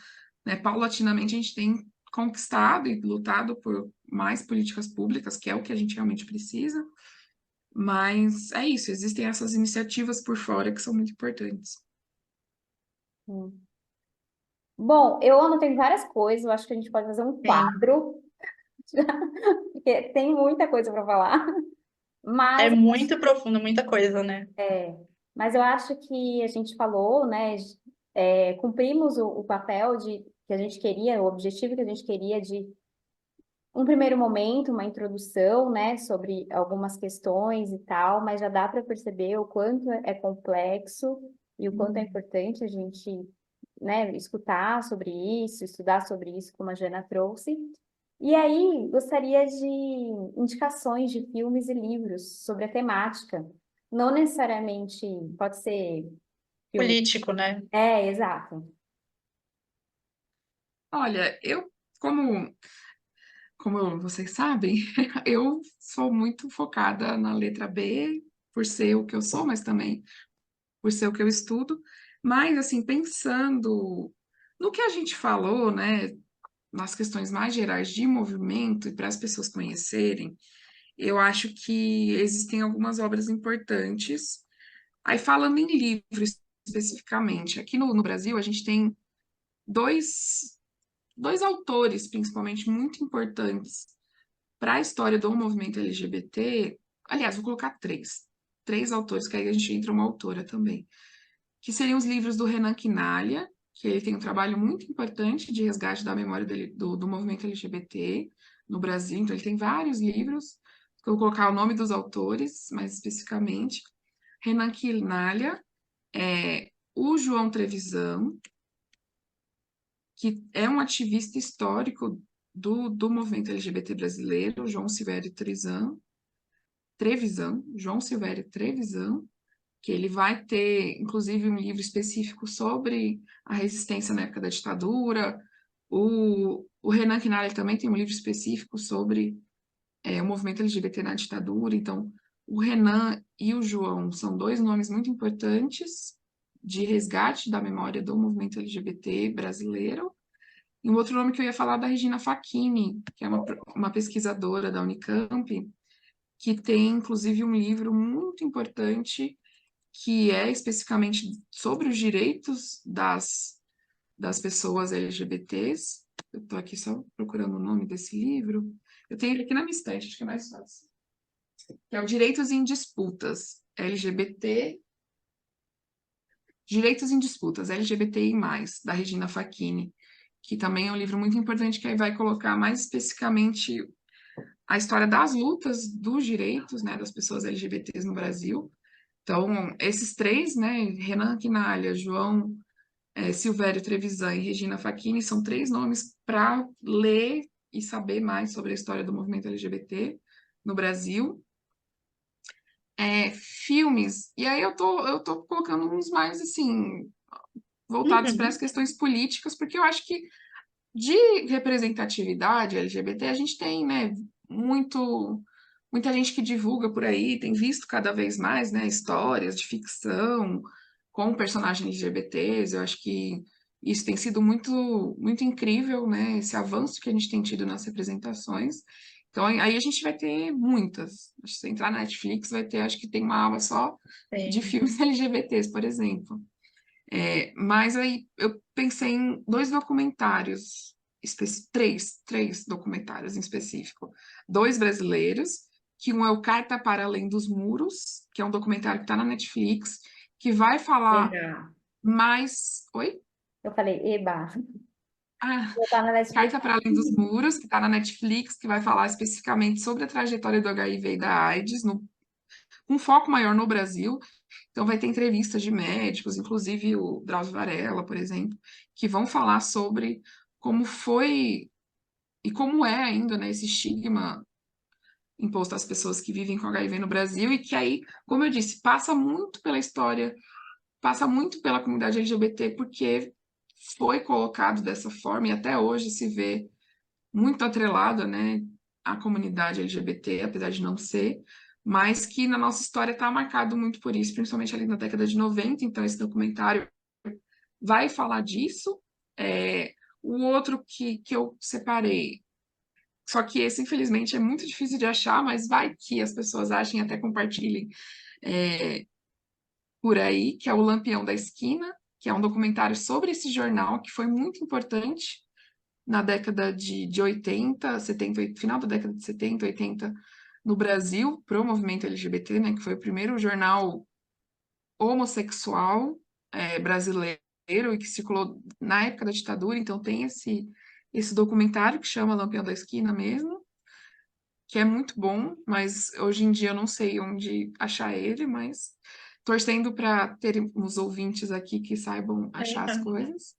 né, paulatinamente a gente tem conquistado e lutado por mais políticas públicas, que é o que a gente realmente precisa, mas é isso, existem essas iniciativas por fora que são muito importantes. Sim. Bom, eu anotei várias coisas, eu acho que a gente pode fazer um Sim. quadro, porque tem muita coisa para falar, É mas muito profundo, muita coisa, né? Mas eu acho que a gente falou, né? Cumprimos o papel que a gente queria, o objetivo que a gente queria de um primeiro momento, uma introdução, né, sobre algumas questões e tal, mas já dá para perceber o quanto é complexo e o quanto é importante a gente, né, escutar sobre isso, estudar sobre isso, como a Jana trouxe. E aí, gostaria de indicações de filmes e livros sobre a temática. Não necessariamente pode ser filme. Político, né? Exato. Olha, como vocês sabem, eu sou muito focada na letra B, por ser o que eu sou, mas também por ser o que eu estudo. Mas, assim, pensando no que a gente falou, né, nas questões mais gerais de movimento e para as pessoas conhecerem, eu acho que existem algumas obras importantes. Aí, falando em livros especificamente, aqui no Brasil a gente tem dois, dois autores, principalmente, muito importantes para a história do movimento LGBT. Aliás, vou colocar três. Três autores, que aí a gente entra uma autora também. Que seriam os livros do Renan Quinalha, que ele tem um trabalho muito importante de resgate da memória do movimento LGBT no Brasil. Então, ele tem vários livros. Eu vou colocar o nome dos autores, mais especificamente. Renan Quinalha, o João Trevisan, que é um ativista histórico do movimento LGBT brasileiro, João Silvério Trevisan, João Silvério Trevisan, que ele vai ter, inclusive, um livro específico sobre a resistência na época da ditadura. O Renan Quinalha também tem um livro específico sobre o movimento LGBT na ditadura. Então, o Renan e o João são dois nomes muito importantes de resgate da memória do movimento LGBT brasileiro. E um outro nome que eu ia falar é da Regina Facchini, que é uma pesquisadora da Unicamp, que tem, inclusive, um livro muito importante que é especificamente sobre os direitos das pessoas LGBTs. Eu estou aqui só procurando o nome desse livro. Eu tenho ele aqui na minha estante, acho que é mais fácil. Que é o Direitos em Disputas, LGBT... Direitos em Disputas, LGBTI+, da Regina Facchini, que também é um livro muito importante, que aí vai colocar mais especificamente a história das lutas dos direitos, né, das pessoas LGBTs no Brasil. Então, esses três, né, Renan Quinalha, João Silvério Trevisan e Regina Facchini, são três nomes para ler e saber mais sobre a história do movimento LGBT no Brasil. Filmes, e aí eu tô colocando uns mais, assim, voltados para as questões políticas, porque eu acho que de representatividade LGBT a gente tem, né, muita gente que divulga por aí, tem visto cada vez mais, né, histórias de ficção com personagens LGBTs. Eu acho que isso tem sido muito incrível, né, esse avanço que a gente tem tido nas representações. Então, aí a gente vai ter muitas. Se você entrar na Netflix, vai ter, acho que tem uma aba só de filmes LGBTs, por exemplo. Mas aí eu pensei em dois documentários, três documentários em específico. Dois brasileiros, que um é o Carta para Além dos Muros, que é um documentário que está na Netflix, que vai falar Legal. mais... Oi? Eu falei, eba, Ah, vou estar na Netflix. Carta para Além dos Muros, que está na Netflix, que vai falar especificamente sobre a trajetória do HIV e da AIDS, um foco maior no Brasil. Então vai ter entrevistas de médicos, inclusive o Drauzio Varela, por exemplo, que vão falar sobre como foi e como é ainda, né, esse estigma imposto às pessoas que vivem com HIV no Brasil, e que aí, como eu disse, passa muito pela história, passa muito pela comunidade LGBT, porque foi colocado dessa forma e até hoje se vê muito atrelado, né, à comunidade LGBT, apesar de não ser, mas que na nossa história está marcado muito por isso, principalmente ali na década de 90. Então esse documentário vai falar disso. O outro que eu separei, só que esse, infelizmente, é muito difícil de achar, mas vai que as pessoas achem e até compartilhem por aí, que é o Lampião da Esquina, que é um documentário sobre esse jornal, que foi muito importante na década de 80, 70, final da década de 70, 80, no Brasil, para o movimento LGBT, né, que foi o primeiro jornal homossexual brasileiro e que circulou na época da ditadura. Então tem esse documentário que chama Lampião da Esquina mesmo, que é muito bom, mas hoje em dia eu não sei onde achar ele, mas torcendo para termos ouvintes aqui que saibam achar as coisas.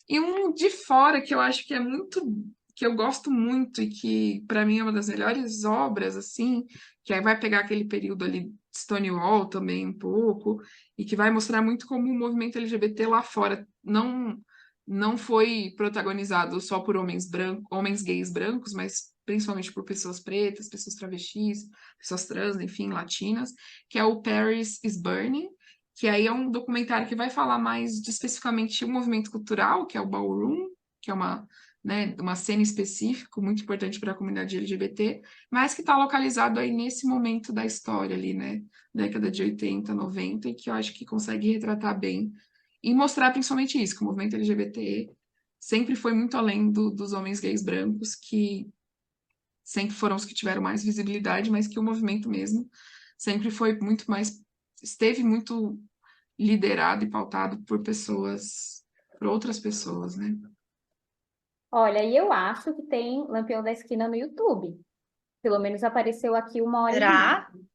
E um de fora que eu acho que é muito, que eu gosto muito e que para mim é uma das melhores obras, assim, que aí vai pegar aquele período ali de Stonewall também um pouco, e que vai mostrar muito como o movimento LGBT lá fora não foi protagonizado só por homens gays brancos, mas principalmente por pessoas pretas, pessoas travestis, pessoas trans, enfim, latinas, que é o Paris is Burning, que aí é um documentário que vai falar mais de especificamente um movimento cultural, que é o ballroom, que é uma cena específica, muito importante para a comunidade LGBT, mas que está localizado aí nesse momento da história ali, né, década de 80, 90, e que eu acho que consegue retratar bem e mostrar principalmente isso, que o movimento LGBT sempre foi muito além dos homens gays brancos, que sempre foram os que tiveram mais visibilidade, mas que o movimento mesmo sempre foi muito mais, esteve muito liderado e pautado por outras pessoas, né? Olha, e eu acho que tem Lampião da Esquina no YouTube. Pelo menos apareceu aqui 1 hora e Será? meia.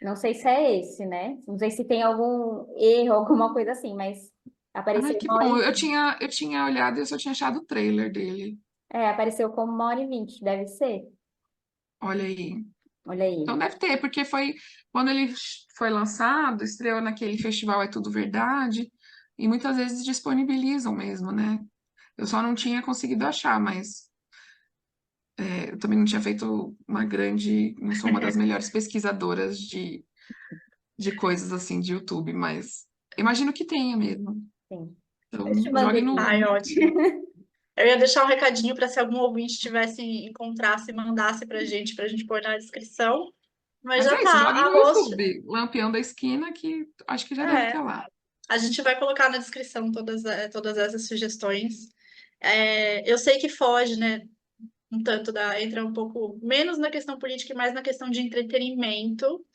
Não sei se é esse, né? Não sei se tem algum erro, alguma coisa assim, mas Ai, apareceu que 1 hora e bom. meia. Eu tinha olhado e eu só tinha achado o trailer dele. Apareceu como 1h20, deve ser? Olha aí. Olha aí. Então deve ter, porque foi quando ele foi lançado, estreou naquele festival É Tudo Verdade, e muitas vezes disponibilizam mesmo, né? Eu só não tinha conseguido achar, mas eu também não tinha feito não sou uma das melhores pesquisadoras de coisas assim de YouTube, mas imagino que tenha mesmo. Sim. Eu te Então, jogue mandei o no Ai, link. ótimo. Eu ia deixar um recadinho para se algum ouvinte tivesse, encontrasse, mandasse pra gente pôr na descrição. Mas Mas já é isso, tá, jogue a no host. YouTube, Lampião da Esquina, que acho que já deve É, ter lá. a gente vai colocar na descrição todas essas sugestões. Eu sei que foge, né? Um tanto entra um pouco menos na questão política e mais na questão de entretenimento.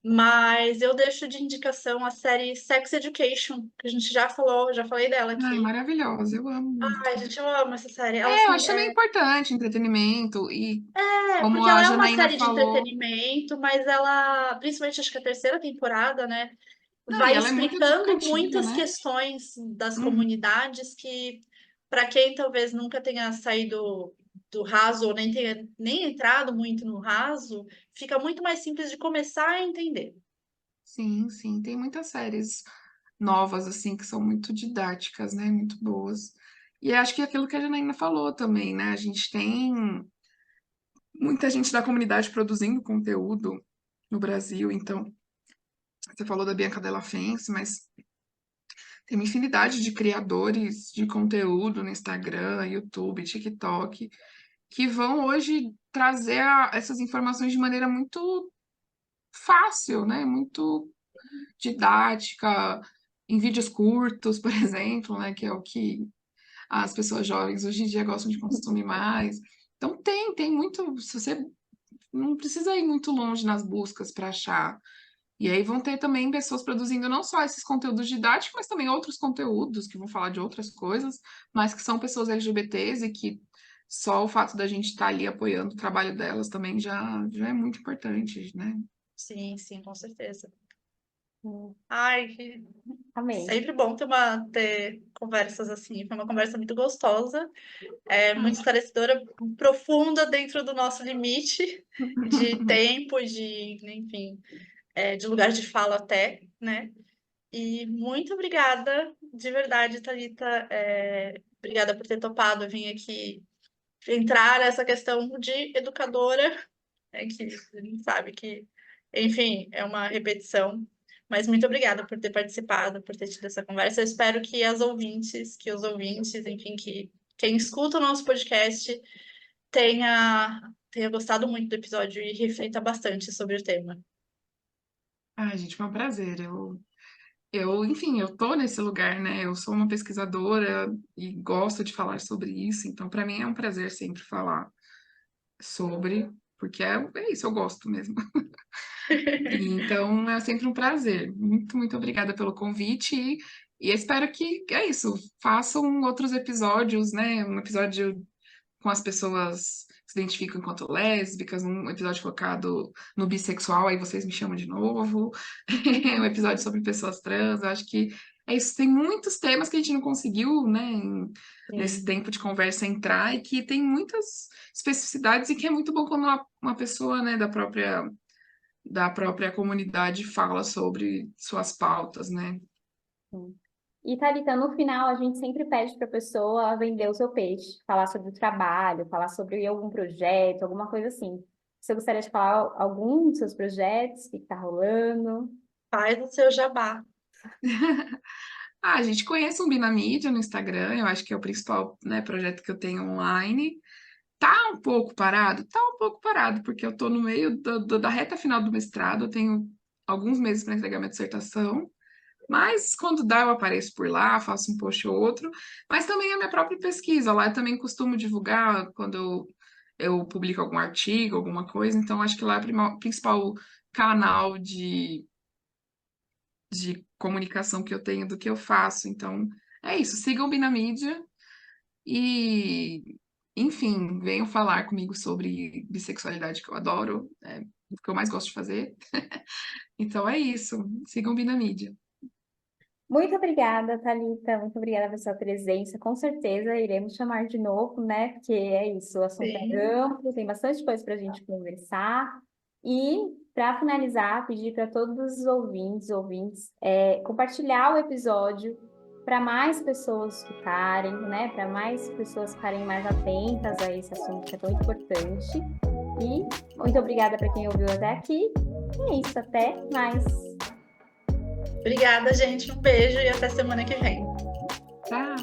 Mas eu deixo de indicação a série Sex Education, que a gente já falou, já falei dela Ai, aqui. maravilhosa, eu amo Ai, muito. gente, eu amo essa série. Ela, Eu assim, acho também importante entretenimento, e como porque a ela é uma Janaína série de falou, entretenimento, mas ela, principalmente acho que a terceira temporada, né, não, e vai ela é muito explicando educativa, muitas né? questões das Uhum. comunidades que, para quem talvez nunca tenha saído do raso ou nem tenha nem entrado muito no raso, fica muito mais simples de começar a entender. Sim, sim, tem muitas séries novas, assim, que são muito didáticas, né? Muito boas. E acho que é aquilo que a Janaína falou também, né? A gente tem muita gente da comunidade produzindo conteúdo no Brasil, então, você falou da Bianca Della Fence, mas tem uma infinidade de criadores de conteúdo no Instagram, YouTube, TikTok, que vão hoje trazer essas informações de maneira muito fácil, né? Muito didática, em vídeos curtos, por exemplo, né? Que é o que as pessoas jovens hoje em dia gostam de consumir mais. Então tem muito. Se você não precisa ir muito longe nas buscas para achar. E aí vão ter também pessoas produzindo não só esses conteúdos didáticos, mas também outros conteúdos que vão falar de outras coisas, mas que são pessoas LGBTs e que só o fato da gente estar ali apoiando o trabalho delas também já é muito importante, né? Sim, sim, com certeza. Hum, Ai, Amei. sempre bom ter conversas assim. Foi uma conversa muito gostosa, muito Ah, esclarecedora, profunda dentro do nosso limite de tempo, enfim, de lugar de fala até, né? E muito obrigada, de verdade, Thalita. Obrigada por ter topado vir aqui entrar nessa questão de educadora, que a gente sabe que, enfim, é uma repetição. Mas muito obrigada por ter participado, por ter tido essa conversa. Eu espero que os ouvintes, enfim, que quem escuta o nosso podcast tenha gostado muito do episódio e reflita bastante sobre o tema. Ai, gente, foi um prazer. Enfim, eu tô nesse lugar, né? Eu sou uma pesquisadora e gosto de falar sobre isso, então para mim é um prazer sempre falar sobre, porque é isso, eu gosto mesmo. Então é sempre um prazer. Muito, muito obrigada pelo convite e espero que é isso, façam outros episódios, né? Um episódio com as pessoas que se identificam enquanto lésbicas, um episódio focado no bissexual, aí vocês me chamam de novo, um episódio sobre pessoas trans, eu acho que é isso, tem muitos temas que a gente não conseguiu, né, nesse Sim. tempo de conversa entrar, e que tem muitas especificidades, e que é muito bom quando uma pessoa, né, da própria comunidade fala sobre suas pautas, né. Sim. E, Thalita, no final, a gente sempre pede para a pessoa vender o seu peixe, falar sobre o trabalho, falar sobre algum projeto, alguma coisa assim. Você gostaria de falar algum dos seus projetos, o que está rolando? Faz o seu jabá. Ah, a gente conhece um Binamídia no Instagram, eu acho que é o principal, né, projeto que eu tenho online. Tá um pouco parado? Tá um pouco parado, porque eu tô no meio da reta final do mestrado, eu tenho alguns meses para entregar minha dissertação, mas quando dá eu apareço por lá, faço um post ou outro, mas também a minha própria pesquisa, lá eu também costumo divulgar quando eu publico algum artigo, alguma coisa, então acho que lá é o principal canal de comunicação que eu tenho do que eu faço, então é isso, sigam o Binamídia, e, enfim, venham falar comigo sobre bissexualidade, que eu adoro, é o que eu mais gosto de fazer. Então é isso. Sigam o Binamídia. Muito obrigada, Thalita. Muito obrigada pela sua presença. Com certeza iremos chamar de novo, né? Porque é isso, o assunto Sim. é amplo, tem bastante coisa para a gente conversar. E, para finalizar, pedir para todos os ouvintes, compartilhar o episódio para mais pessoas escutarem, né? Para mais pessoas ficarem mais atentas a esse assunto que é tão importante. E muito obrigada para quem ouviu até aqui. E é isso, até mais. Obrigada, gente. Um beijo e até semana que vem. Tchau.